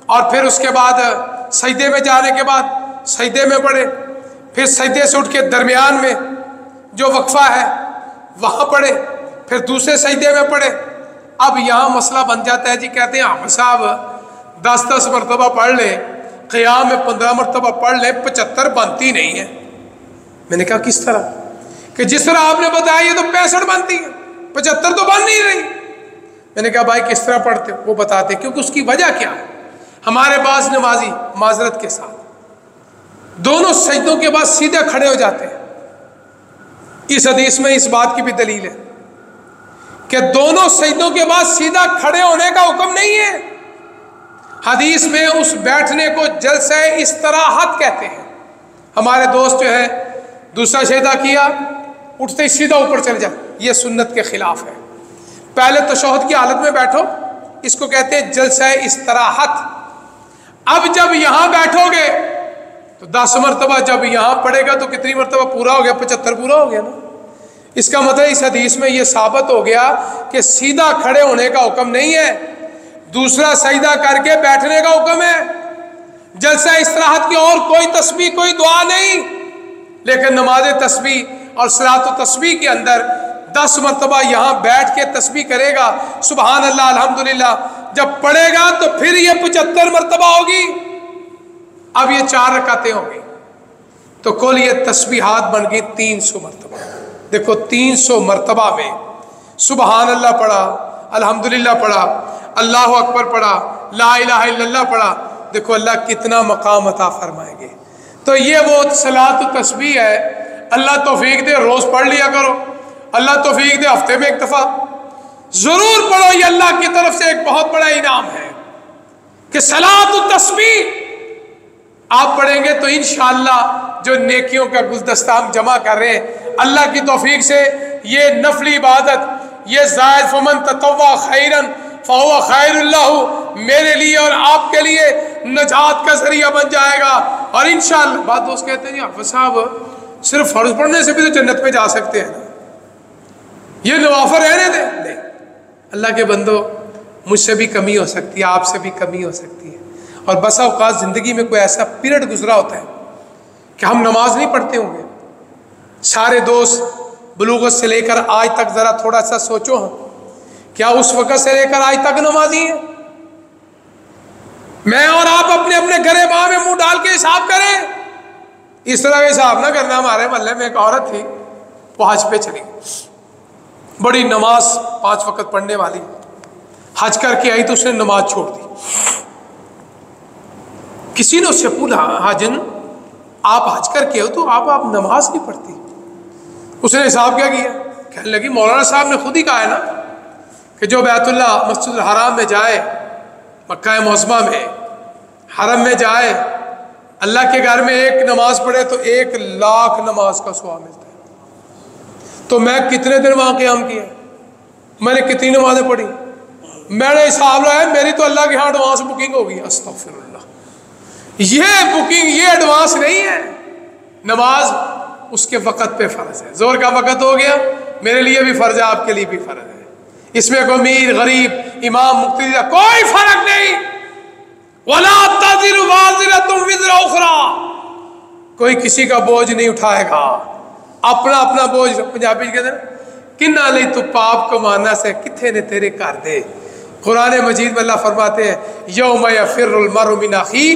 और फिर उसके बाद सजदे में जाने के बाद सजदे में पढ़े, फिर सजदे से उठ के दरमियान में जो वक्फा है वहाँ पढ़े, फिर दूसरे सजदे में पढ़े। अब यहाँ मसला बन जाता है जी, कहते हैं हम साहब 10-10 मरतबा पढ़ ले, क़याम में 15 मरतबा पढ़ ले, 75 बनती नहीं है। मैंने कहा किस तरह, कि जिस तरह आपने बताया ये तो 65 बनती है, 75 तो बन नहीं रही। मैंने कहा भाई किस तरह पढ़ते हो, वो बताते, क्योंकि उसकी वजह क्या है। हमारे पास नमाजी माजरत के साथ दोनों सजदों के बाद सीधे खड़े हो जाते हैं। इस हदीस में इस बात की भी दलील है कि दोनों सजदों के बाद सीधा खड़े होने का हुक्म नहीं है। हदीस में उस बैठने को जलसा इस्तराहत कहते हैं। हमारे दोस्त जो है दूसरा सजदा किया, उठते ही सीधा ऊपर चले जाए, यह सुन्नत के खिलाफ है। पहले तशहुद की हालत में बैठो, इसको कहते हैं जलसा इस्तराहत। अब जब यहां बैठोगे तो 10 मरतबा, जब यहां पड़ेगा तो कितनी मरतबा पूरा हो गया? 75 पूरा हो गया ना। इसका मतलब इस हदीस में यह साबित हो गया कि सीधा खड़े होने का हुक्म नहीं है, दूसरा सजदा करके बैठने का हुक्म है। जलसा इस्तराहत की और कोई तस्बीह, कोई दुआ नहीं। लेकिन नमाज तस्बीह और सलात तस्बीह के अंदर 10 मरतबा यहां बैठ के तस्बीह करेगा, सुबहान अल्लाह अल्हम्दुलिल्लाह, जब पढ़ेगा तो फिर ये 75 मरतबा होगी। अब ये 4 रकातें होंगी तो कुल ये तस्बीहात बन गई 300 मरतबा। देखो 300 मरतबा में सुबहान अल्लाह पढ़ा, अल्हम्दुलिल्लाह पढ़ा, अल्लाह अकबर पढ़ा, ला इलाहा इल्लल्लाह पढ़ा। देखो अल्लाह कितना मकाम अता फरमाएंगे। तो ये वो सलात तस्बीह है। अल्लाह तौफीक दे रोज पढ़ लिया करो, अल्लाह तौफीक दे हफ्ते में 1 दफा जरूर पढ़ो। ये अल्लाह की तरफ से एक बहुत बड़ा इनाम है कि सलात तस्बीह आप पढ़ेंगे तो इंशाअल्लाह जो नेकियों का गुलदस्ता हम जमा कर रहे हैं अल्लाह की तौफीक से, ये नफली इबादत, ये ज़ायद फमन ततव्वा खैरन फहुवा खैरुल्लाहु, मेरे लिए और आपके लिए नजात का जरिया बन जाएगा। और इंशाअल्लाह बात दोस्त कहते हैं हाफिज़ साहब सिर्फ फर्ज पढ़ने से भी तो जन्नत पे जा सकते हैं ना, ये नवाफिल रहने दे। नहीं, अल्लाह के बंदो, मुझसे भी कमी हो सकती है, आपसे भी कमी हो सकती है। और बसा औकात ज़िंदगी में कोई ऐसा पीरियड गुजरा होता है कि हम नमाज नहीं पढ़ते होंगे। सारे दोस्त बुलूगत से लेकर आज तक ज़रा थोड़ा सा सोचो, हम क्या उस वक़्त से लेकर आज तक नमाजी हैं? मैं और आप अपने अपने घरे माँ में मुंह डाल के हिसाब करें। इस तरह का हिसाब ना करना। हमारे मोहल्ले में एक औरत थी, वो हज पे चली, बड़ी नमाज 5 वक़्त पढ़ने वाली, हज करके आई तो उसने नमाज छोड़ दी। किसी ने उससे पूछा, हाजिन आप हज करके हो तो आप नमाज नहीं पढ़ती? उसने हिसाब क्या किया, कहने लगी मौलाना साहब ने खुद ही कहा है ना कि जो बैतुल्लाह मस्जिद हराम में जाए, मक्का मुअज़्ज़मा में हरम में जाए, अल्लाह के घर में 1 नमाज पढ़े तो 1 लाख नमाज का सवाब मिलता है। तो मैं कितने दिन वहाँ क़याम किया, मैंने कितनी नमाजें पढ़ी, मैंने हिसाब लगाया, मेरी तो अल्लाह के यहाँ एडवांस बुकिंग होगी। अस्तग़फिरुल्लाह, ये बुकिंग, ये एडवांस नहीं है। नमाज उसके वक़्त पे फ़र्ज है। ज़ोर का वक़्त हो गया, मेरे लिए भी फ़र्ज है, आपके लिए भी फ़र्ज है। इसमें कोई अमीर गरीब इमाम मुक्तदी कोई फर्क नहीं। वला तज़िरु वाज़िरतुन विज़रा उख़रा, कोई किसी का बोझ नहीं उठाएगा, अपना अपना बोझ। पंजाबी कहते हैं किन्ना नहीं तू पाप कमाना से किथे ने तेरे कर दे। कुरान मजीद में अल्लाह फरमाते हैं यौम यफ़िर्रुल मरउ मिन अख़ीही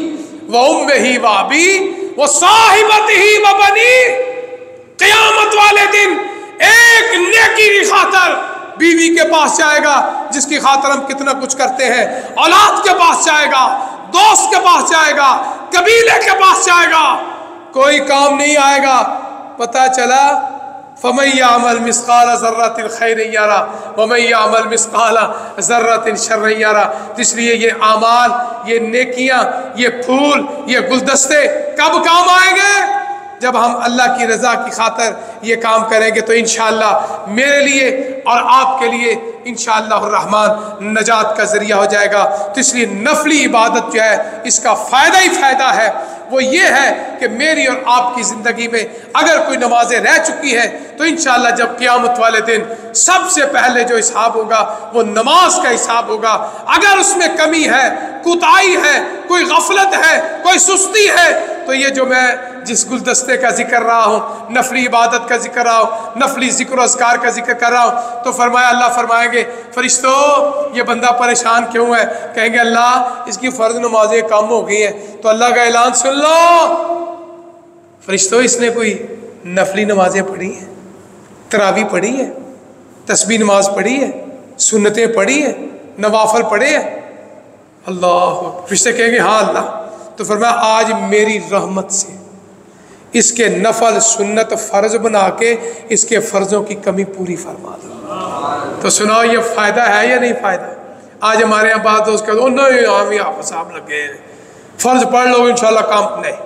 व उम्मिही व अबीही व साहिबतिही व बनीह। क़यामत वाले दिन एक नेकी की खातर बीवी के पास जाएगा जिसकी खातर हम कितना कुछ करते हैं, औलाद के पास जाएगा, दोस्त के पास जाएगा, कबीले के पास जाएगा, कोई काम नहीं आएगा। पता चला फमन यअमल मिस्क़ाल ज़र्रतिन खैरन यरा व मन यअमल मिस्क़ाल ज़र्रतिन शर्रन यरा। इसलिए ये आमाल, ये नेकियां, ये फूल, ये गुलदस्ते कब काम आएंगे? जब हम अल्लाह की रज़ा की खातर ये काम करेंगे तो इंशाअल्लाह मेरे लिए और आपके लिए इंशाअल्लाह रहमान नजात का ज़रिया हो जाएगा। तो इसलिए नफली इबादत जो है इसका फ़ायदा ही फ़ायदा है। वो ये है कि मेरी और आपकी ज़िंदगी में अगर कोई नमाजें रह चुकी हैं तो इंशाअल्लाह जब क़यामत वाले दिन सबसे पहले जो हिसाब होगा वो नमाज का हिसाब होगा। अगर उसमें कमी है, कुताही है, कोई गफलत है, कोई सुस्ती है, तो ये जो मैं जिस गुलदस्ते का जिक्र रहा हूँ, नफली इबादत का जिक्र रहा हूँ, नफली ज़िक्र अज़कार का जिक्र कर रहा हूँ, तो फरमाया, अल्लाह फरमाएंगे फरिश्तों ये बंदा परेशान क्यों है? कहेंगे अल्लाह इसकी फ़र्ज नमाजें कम हो गई हैं। तो अल्लाह का ऐलान सुन लो, फरिश्तों इसने कोई नफली नमाजें पढ़ी हैं, तरावी पढ़ी है, तस्बीह नमाज पढ़ी है, सुन्नतें पढ़ी है, नवाफल पढ़े हैं? अल्लाह फरिश्ते कहेंगे हाँ अल्लाह। तो फरमाया आज मेरी रहमत से इसके नफल सुन्नत फ़र्ज बना के इसके फ़र्ज़ों की कमी पूरी फरमा दो। तो सुनाओ, ये फ़ायदा है या नहीं फ़ायदा? आज हमारे यहाँ बात दोस्त कहते नहीं, हम ही आप साहब लगे हैं, फ़र्ज पढ़ लो इंशाल्लाह काम नहीं।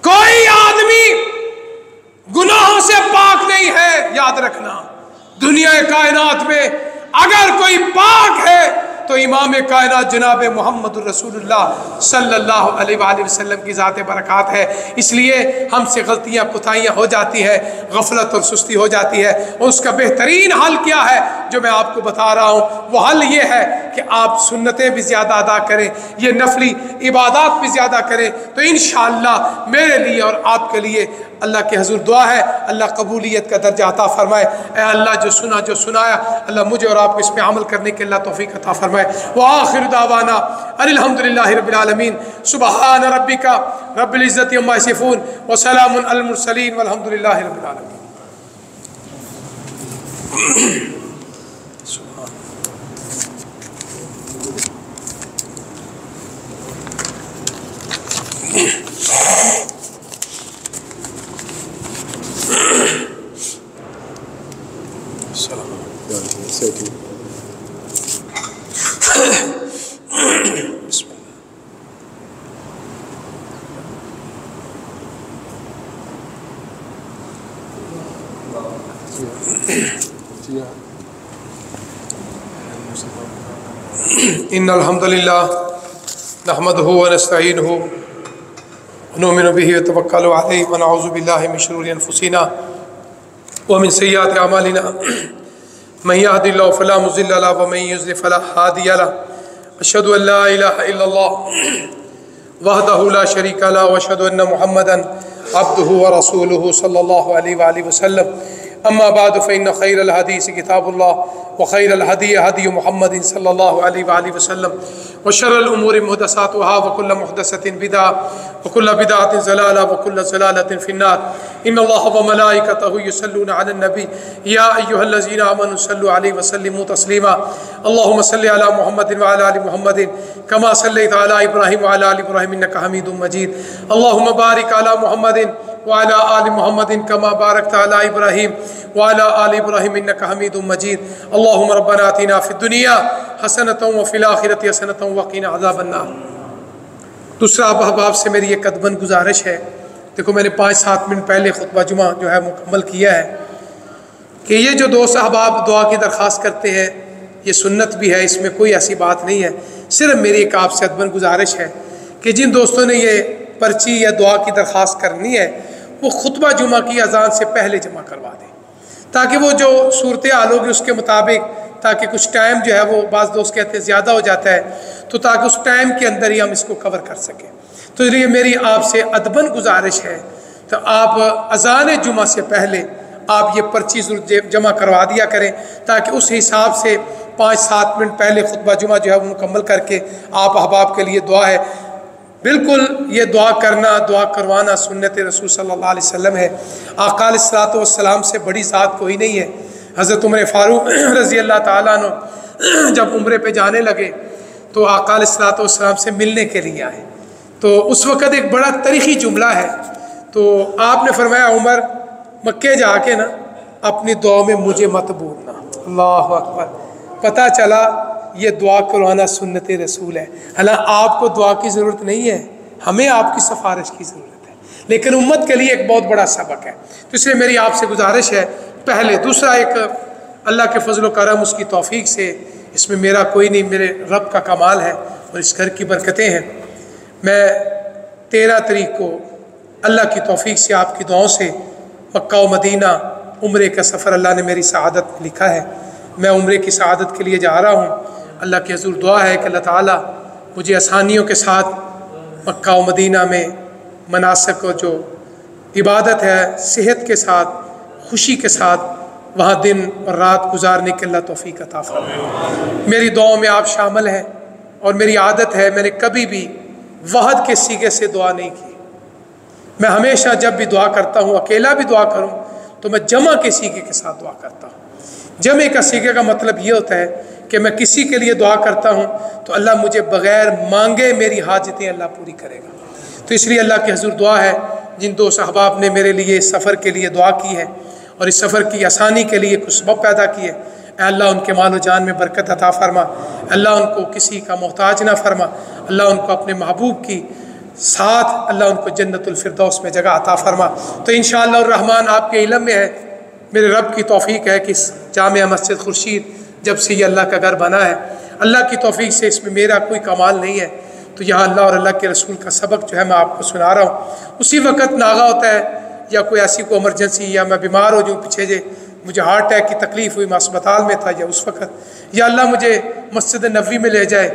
कोई आदमी गुनाहों से पाक नहीं है, याद रखना। दुनिया कायनात में अगर कोई पाक है तो इमाम कायनात जनाब मोहम्मद रसूलुल्लाह सल्लल्लाहु अलैहि वसल्लम की ज़ात बरक़ात है। इसलिए हमसे गलतियाँ कोताहियाँ हो जाती है, गफलत और सुस्ती हो जाती है। और उसका बेहतरीन हल क्या है जो मैं आपको बता रहा हूँ, वो हल ये है कि आप सुन्नतें भी ज़्यादा अदा करें, ये नफली इबादत भी ज़्यादा करें। तो इंशाअल्लाह मेरे लिए और आपके लिए अल्लाह के हजूर दुआ है, अल्लाह कबूलियत का दर्जा अता फरमाए। ऐ अल्लाह जो सुना जो सुनाया, अल्लाह मुझे और आपको इस पर अमल करने के अल्लाह तौफीक अता फरमाए। व आखिर दावाना अल्हम्दुलिल्लाहि रब्बिल आलमीन। सुबहान रब्बिका रब्बिल इज्जति अम्मा यसिफून व सलामुन अलल मुरसलीन वल्हम्दुलिल्लाहि रब्बिल आलमीन। इन्नल हम्दुलिल्लाह नहमदुहु व नस्तईनुहु व नुमिनु बिही व तवक्कलु अलैहि व नऊज़ु बिल्लाहि मिन शुरूरि अनफुसिना व मिन सय्यिआति अमालिना मन यहदिल्लाहु फला मुज़िल्ल लहु व मन युज़लिल फला हादिय लहु। अशहदु अन ला इलाहा इल्लल्लाह वहदहु ला शरीका लहु व अशहदु अन्न मुहम्मदन अब्दुहु व रसूलुहु सल्लल्लाहु अलैहि वसल्लम। अम्मा बाद फ़इन्न खैरल हदीस किताबुल्लाह व खैरल हदी हदी मुहम्मदिन सल्लल्लाहु अलैहि वसल्लम व शर्रल उमूरि मुहदसातुहा व कुल्लु मुहदसतिन बिदअह व कुल्लु बिदअतिन ज़लाला व कुल्लु ज़लालतिन फिन्नार। इन्नल्लाह व मलाइकतहु युसल्लूना अलन नबी या अय्युहल्लज़ीना आमनु सल्लु अलैहि व सल्लिमू तस्लीमा। अल्लाहुम्मा सल्लि अला मुहम्मदिन व अला आलि मुहम्मदिन कमा सल्लैता अला इब्राहीम व अला आलि इब्राहीम इन्नका हमीदुम मजीद। अल्लाहुम्मा बारिक अला मुहम्मदिन व अला आलि मुहम्मदिन कमा बारकता अला इब्राहीम व अला आलि इब्राहीम इन्नका हमीदुम मजीद। अल्लाहुम्मा रब्बना आतिना फिद दुनिया हसनतन व फिल आखिरति हसनतन व क़िना अज़ाबन नार। दूसरा अहबाब से मेरी एक कदमन गुजारिश है। देखो, मैंने 5-7 मिनट पहले खुतबा जुमा जो है मुकम्मल किया है कि ये जो दोस्त अहबाब दुआ की दरख्वास्त करते हैं, ये सुन्नत भी है, इसमें कोई ऐसी बात नहीं है। सिर्फ मेरी एक आपसे अदबन गुजारिश है कि जिन दोस्तों ने ये पर्ची या दुआ की दरख्वास्त करनी है वो खुतबा जुमा की अजान से पहले जमा करवा दें, ताकि वो जो सूरत हाल होगी उसके मुताबिक, ताकि कुछ टाइम जो है वो बाज़ दोस्त कहते हैं ज़्यादा हो जाता है, तो ताकि उस टाइम के अंदर ही हम इसको कवर कर सकें। तो इसलिए मेरी आपसे अदबन गुजारिश है, तो आप अजान जुमा से पहले आप ये पर्ची जमा करवा दिया करें, ताकि उस हिसाब से 5-7 मिनट पहले खुतबा जुमा जो है वो मुकम्मल करके आप अहबाब के लिए दुआ है। बिल्कुल ये दुआ करना, दुआ करवाना सुन्नत रसूल सल्लल्लाहु अलैहि वसल्लम है। आका अलैहिस्सलातु वस्सलाम से बड़ी ज़ात कोई नहीं है। हज़रत उमर फ़ारूक रज़ी अल्लाह ताला अन्हु जब उम्रे पे जाने लगे तो आका अलैहिस्सलातु वस्सलाम से मिलने के लिए आए, तो उस वक़्त एक बड़ा तारीख़ी जुमला है। तो आपने फरमाया, उमर मक्के जाके ना अपनी दुआ में मुझे मत भूलना। अल्लाह अकबर। पता चला ये दुआ करवाना सुन्नत रसूल है। हालांकि आपको दुआ की ज़रूरत नहीं है, हमें आपकी सिफारिश की ज़रूरत है, लेकिन उम्मत के लिए एक बहुत बड़ा सबक है। तो इसलिए मेरी आपसे गुजारिश है पहले। दूसरा, एक अल्लाह के फजल व करम उसकी तौफीक से, इसमें मेरा कोई नहीं, मेरे रब का कमाल है और इस घर की बरकतें हैं। मैं 13 तारीख को अल्लाह की तौफीक से आपकी दुआओं से मक्का व मदीना उम्रे का सफ़र अल्लाह ने मेरी सआदत लिखा है। मैं उम्रे की सआदत के लिए जा रहा हूँ। अल्लाह के हज़ूर दुआ है कि अल्लाह ताला मुझे आसानियों के साथ मक्का व मदीना में मनासिक और जो इबादत है सेहत के साथ, खुशी के साथ वहाँ दिन और रात गुजारने के अल्लाह तौफीक अता फरमाए। मेरी दुआओं में आप शामिल हैं और मेरी आदत है, मैंने कभी भी वहद के सीगे से दुआ नहीं की। मैं हमेशा जब भी दुआ करता हूँ, अकेला भी दुआ करूँ, तो मैं जमा के सीगे के साथ दुआ करता हूँ। जमे का सीगे का मतलब ये होता है कि मैं किसी के लिए दुआ करता हूँ तो अल्लाह मुझे बग़ैर मांगे मेरी हाजतें अल्लाह पूरी करेगा। तो इसलिए अल्लाह के हज़ूर दुआ है जिन दोस्त अहबाब ने मेरे लिए इस सफ़र के लिए दुआ की है और इस सफ़र की आसानी के लिए कुछ सबब पैदा किए, अल्लाह उनके माल जान में बरकत अता फ़रमा, अल्लाह उनको किसी का मोहताज ना फरमा, अल्लाह उनको अपने महबूब की साथ अल्लाह उनको जन्नतुल फिरदौस में जगह अता फ़रमा। तो इंशाअल्लाह रहमान आपके इल्म में है, मेरे रब की तौफ़ीक है कि इस जामिया मस्जिद खुर्शीद जब से ये अल्लाह का घर बना है, अल्लाह की तौफ़ीक से इसमें मेरा कोई कमाल नहीं है, तो यहाँ अल्लाह और अल्लाह के रसूल का सबक जो है मैं आपको सुना रहा हूँ। उसी वक़्त नागा होता है या कोई ऐसी कोई इमरजेंसी या मैं बीमार हो जाऊँ, पीछे जे मुझे हार्ट अटैक की तकलीफ़ हुई, मैं अस्पताल में था, या उस वक़्त या अल्लाह मुझे मस्जिद नबवी में ले जाए,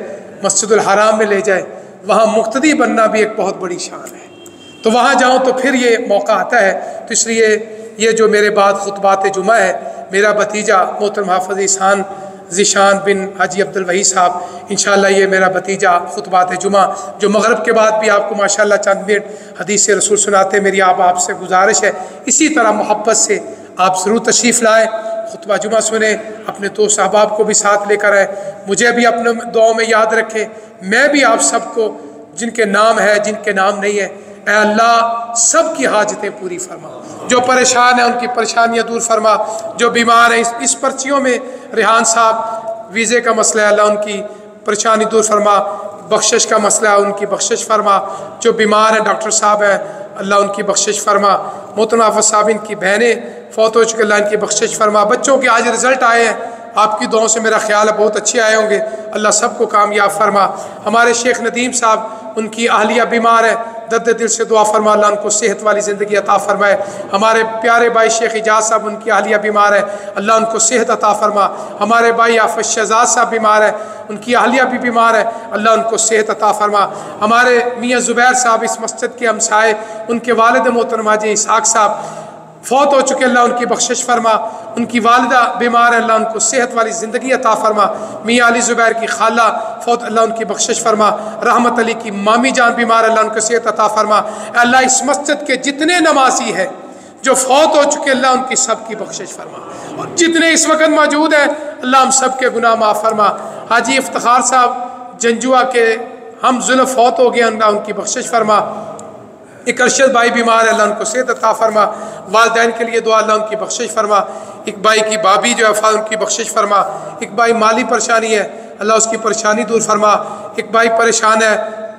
मस्जिदुल हराम में ले जाए, वहाँ मुक्तदी बनना भी एक बहुत बड़ी शान है। तो वहाँ जाऊँ तो फिर ये मौका आता है। तो इसलिए ये जो मेरे बाद खुतबात जुमा है, मेरा भतीजा मोहतरम हाफ़िज़ ihsan ज़ीशान बिन हाजी अब्दुल वही साहब, इंशाअल्लाह ये मेरा भतीजा खुतबात जुमा जो मगरब के बाद भी आपको माशाअल्लाह चंद मिनट हदीस रसूल सुनाते, मेरी आपसे गुजारिश है इसी तरह मोहब्बत से आप ज़रूर तशरीफ़ लाएँ, खुतबा जुमा सुने, अपने दोस्त अहबाब को भी साथ लेकर आए, मुझे भी अपने दुआओं में याद रखें, मैं भी आप सबको जिनके नाम है जिनके नाम नहीं है, ऐ अल्लाह सब की हाजतें पूरी फरमा, जो परेशान है उनकी परेशानियां दूर फरमा, जो बीमार है इस पर्चियों में रेहान साहब वीज़े का मसला है, अल्लाह उनकी परेशानी दूर फरमा, बख्शिश का मसला है उनकी बख्शिश फरमा, जो बीमार है डॉक्टर साहब है अल्लाह उनकी बख्शिश फरमा, मोहतरम हाफ़िज़ साहब इनकी बहनें फ़ौत हो चुके, अल्लाह इनकी बख्शिश फरमा, बच्चों के आज रिज़ल्ट आए हैं, आपकी दुआओं से मेरा ख्याल है बहुत अच्छे आए होंगे, अल्लाह सबको कामयाब फरमा। हमारे शेख नदीम साहब उनकी अहलिया बीमार है, दर्द दिल से दुआ फरमा, अल्लाह उनको सेहत वाली ज़िंदगी अता फ़रमाए। हमारे प्यारे भाई शेख इजाज़ साहब उनकी अहलिया बीमार है, अल्लाह उनको सेहत अता फ़रमा। हमारे भाई आफ़िज़ शहज़ाद साहब बीमार है, उनकी अहलिया भी बीमार है, अल्लाह उनको सेहत अता फ़रमा। हमारे मियाँ ज़ुबैर साहब इस मस्जिद के हमसाए, उनके वालिद मोहतरमा हाजी इसहाक़ साहब फ़ौत हो चुके, अल्लाह उनकी बख्शिश फरमा। उनकी वालिदा बीमार है, अल्लाह उनको सेहत वाली ज़िंदगी अता फ़रमा। मियाँ अली ज़ुबैर की खाला फ़ौत, अल्लाह उनकी बख्शिश फरमा। रहमत अली की मामी जान बीमार, अल्लाह उनको सेहत अता फ़रमा। अल्लाह इस मस्जिद के जितने नमाजी हैं जो फ़ौत हो चुके, अल्लाह उनकी सब की बख्शिश फरमा, और जितने इस वक्त मौजूद हैं अल्लाह हम सब के गुनाह माफ़ फरमा। हाजी इफ्तिखार साहब जंजुआ के हम जुल्फ़ फ़ौत हो गए, अल्लाह उनकी बख्शिश फरमा। एक अरशद भाई बीमार है, अल्लाह उनको सेहत अता फ़रमा। वालिदैन के लिए दुआ, अल्लाह उनकी बख्शिश फरमा। एक भाई की भाभी जो है उनकी बख्शिश फरमा। एक भाई माली परेशानी है, अल्लाह उसकी परेशानी दूर फरमा। एक भाई परेशान है,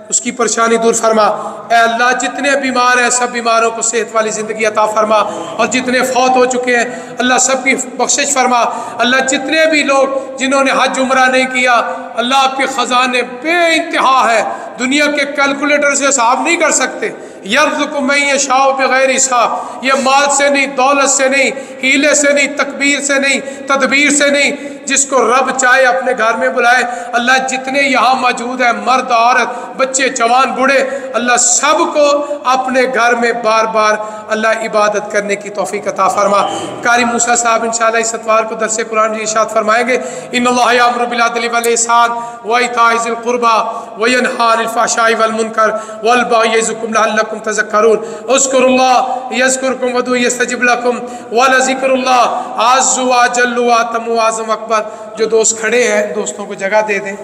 उसकी परेशानी दूर फरमा। ए अल्लाह जितने बीमार हैं सब बीमारों को सेहत वाली ज़िंदगी अता फ़रमा, और जितने फ़ौत हो चुके हैं अल्लाह सब की बख्शिश फरमा। अल्लाह जितने भी लोग जिन्होंने हज उम्रा नहीं किया, अल्लाह आपके ख़जाने बे इंतहा है, दुनिया के कैलकुलेटर से हिसाब नहीं कर सकते। यर्ज़ुक़ु मन यशाअ बिग़ैरि हिसाब, ये माल से नहीं, दौलत से नहीं, हीले से नहीं, तकबीर से नहीं, तदबीर से नहीं, जिसको रब चाहे अपने घर में बुलाए। अल्लाह जितने यहाँ मौजूद है, मर्द औरत बच्चे जवान बूढ़े, अल्लाह सबको अपने घर में बार बार अल्लाह इबादत करने की तौफ़ीक अता फ़रमा। कारी मूसा साहब इंशाअल्लाह इस इतवार को दरस कुरान की इरशाद फरमाएंगे, इन्नल्लाह यअमुरु बिल अदलि वल इहसान व इताइ ज़िल कुर्बा व यनहा अनिल फ़हशाइ वल मुनकर वल बग़ि यइज़ुकुम लअल्लकुम तज़क्करून उज़्कुरुल्लाह यज़्कुरुकुम वदूहु यस्तजिब लकुम व लज़िक्रुल्लाह अज़्ज़ु व अजल्लु व अतम्मु व अज़म अकबर। जो दोस्त खड़े हैं दोस्तों को जगह दे दें,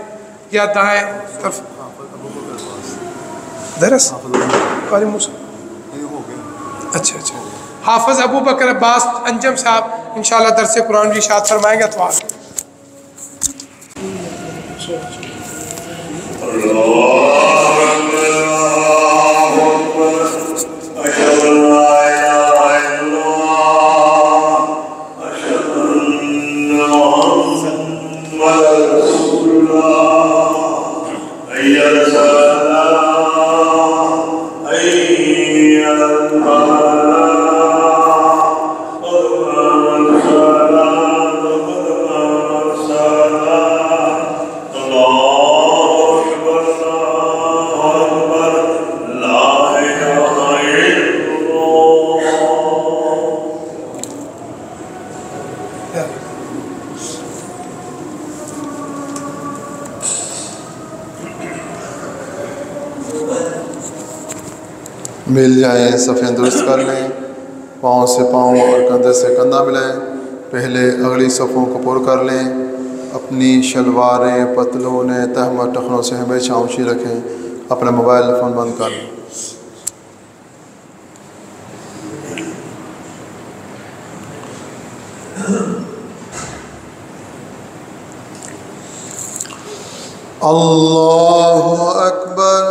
या दाएं तरफ दरस अच्छा अच्छा हाफिज़ अबू बकर अब्बास अंजम साहब इंशाअल्लाह दरस कुरान की इरशाद फरमाएंगे अतवार। मिल जाएं, सफ़ें दुरुस्त कर लें, पाँव से पाँव और कंधे से कंधा मिलाएं, पहले अगली सफ़ों को पुर कर लें, अपनी शलवारें पतलूनें तहमत टखनों से हमेशा ऊँची रखें, अपना मोबाइल फ़ोन बंद कर लें। अल्लाहु अकबर।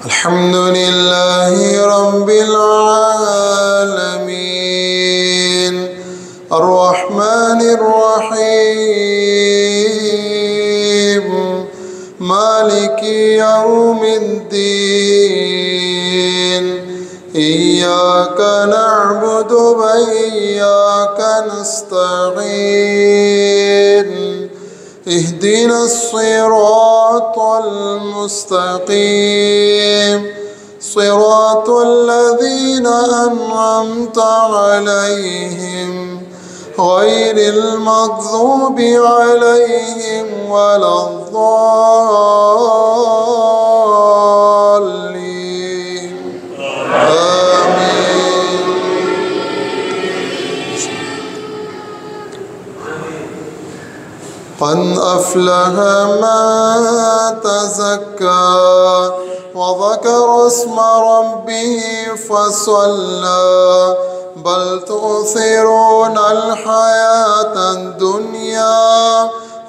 अल्हम्दुलिल्लाहि रब्बिल आलमीन अर्रहमानिर रहीम मालिकी यौमिद्दीन इय्याका नअबुदु व इय्याका नस्तईन इहदिनस सिरातल मुस्तकीम सिरातल लज़ीना अनअमता अलैहिम गैरिल मग़ज़ूबि अलैहिम वलद्दाल्लीन आमीन। क़द अफ़लह मन तज़क्का वज़कर अस्म रब्बिही फ़सल्ला बल तु'सिरूनल हयातद दुनिया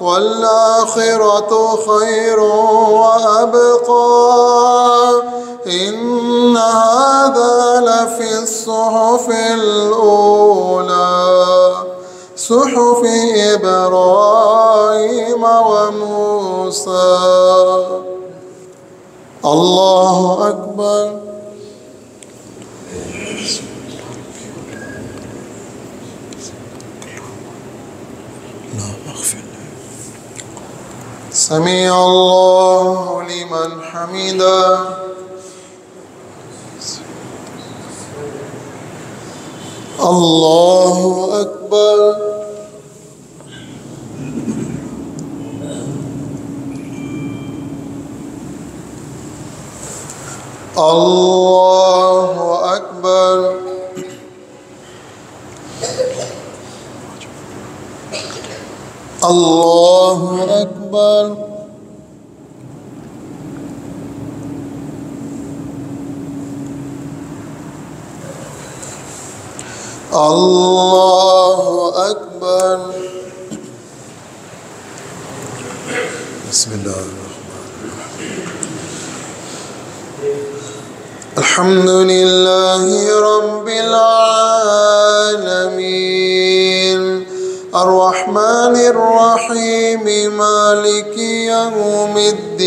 वल आखिरतु खैरुन व अबक़ा इन्न हाज़ा लफ़िस सुहुफ़िल ऊला सुहुफ़ि इब्राहीम व मूसा। अल्लाहु अकबर। समी अल्लाहु लिमन हमिदा। अल्लाहु अकबर। अल्लाहु अकबर। अल्लाहु अकबर। अल्लाहु अकबर। अल्हम्दुलिल्लाहि रब्बिल आलमीन अर्रहमानिर रहीम मालिकी यौमिद्दीन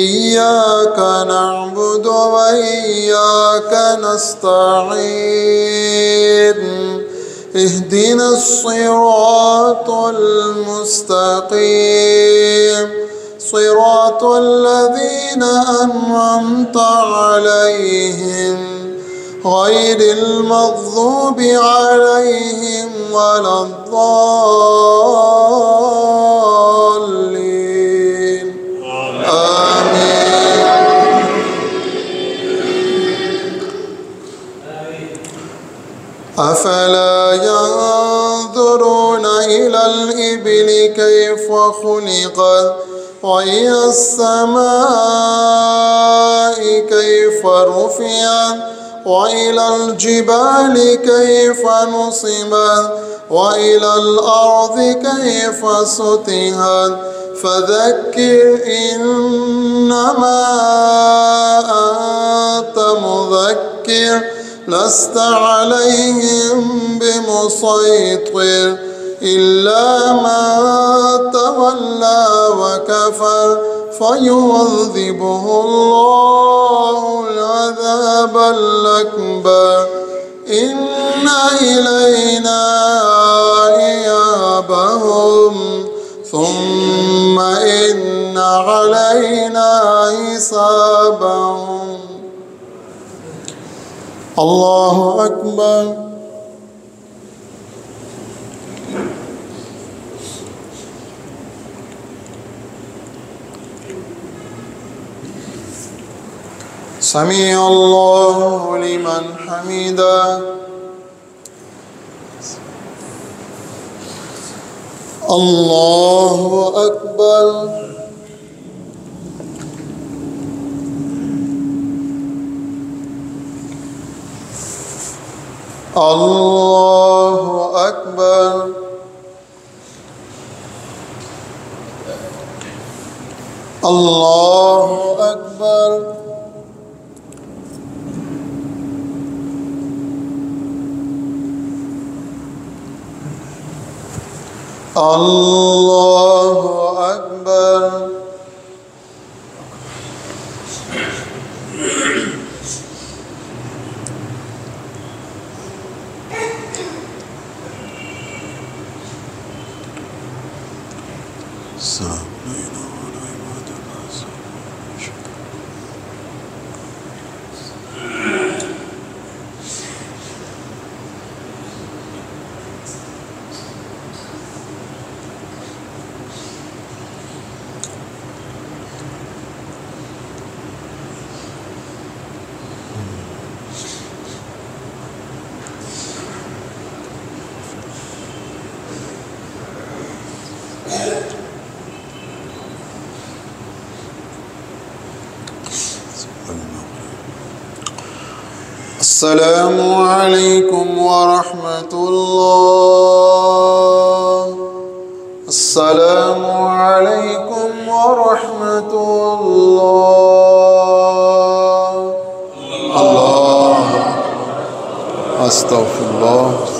इय्याका नअबुदु व इय्याका नस्तईन इहदिनस सिरातल मुस्तकीम सिरातल लज़ीना अनअमता अलैहिम गैरिल मग़ज़ूबि अलैहिम वलद्दाल्लीन आमीन। अफ़ला यंज़ुरूना इलल इबिलि कैफ़ ख़ुलिक़त व इलस समाई कैफ़ रुफ़िअत व इलल जिबालि कैफ़ नुसिबत व इलल अर्ज़ि कैफ़ सुतिहत फ़ज़क्किर इन्नमा अन्त मुज़क्किर लस्त अलैहिम बिमुसैतिर इल्ला मन तवल्ला व कफ़र फ़युअज़्ज़िबुहुल्लाहुल अज़ाबल अकबर इन्ना इलैना इयाबहुम सुम्मा इन्ना अलैना हिसाबहुम। अल्लाहु अकबर। समी अल्लाहु लिमन हमिदा। अल्लाहु अकबर। अल्लाहु अकबर। अल्लाहु अकबर। अल्लाहु अकबर। अस्सलामु अलैकुम वरहमतुल्लाह। अस्सलामु अलैकुम वरहमतुल्लाह। अल्लाह अस्तगफिरुल्लाह।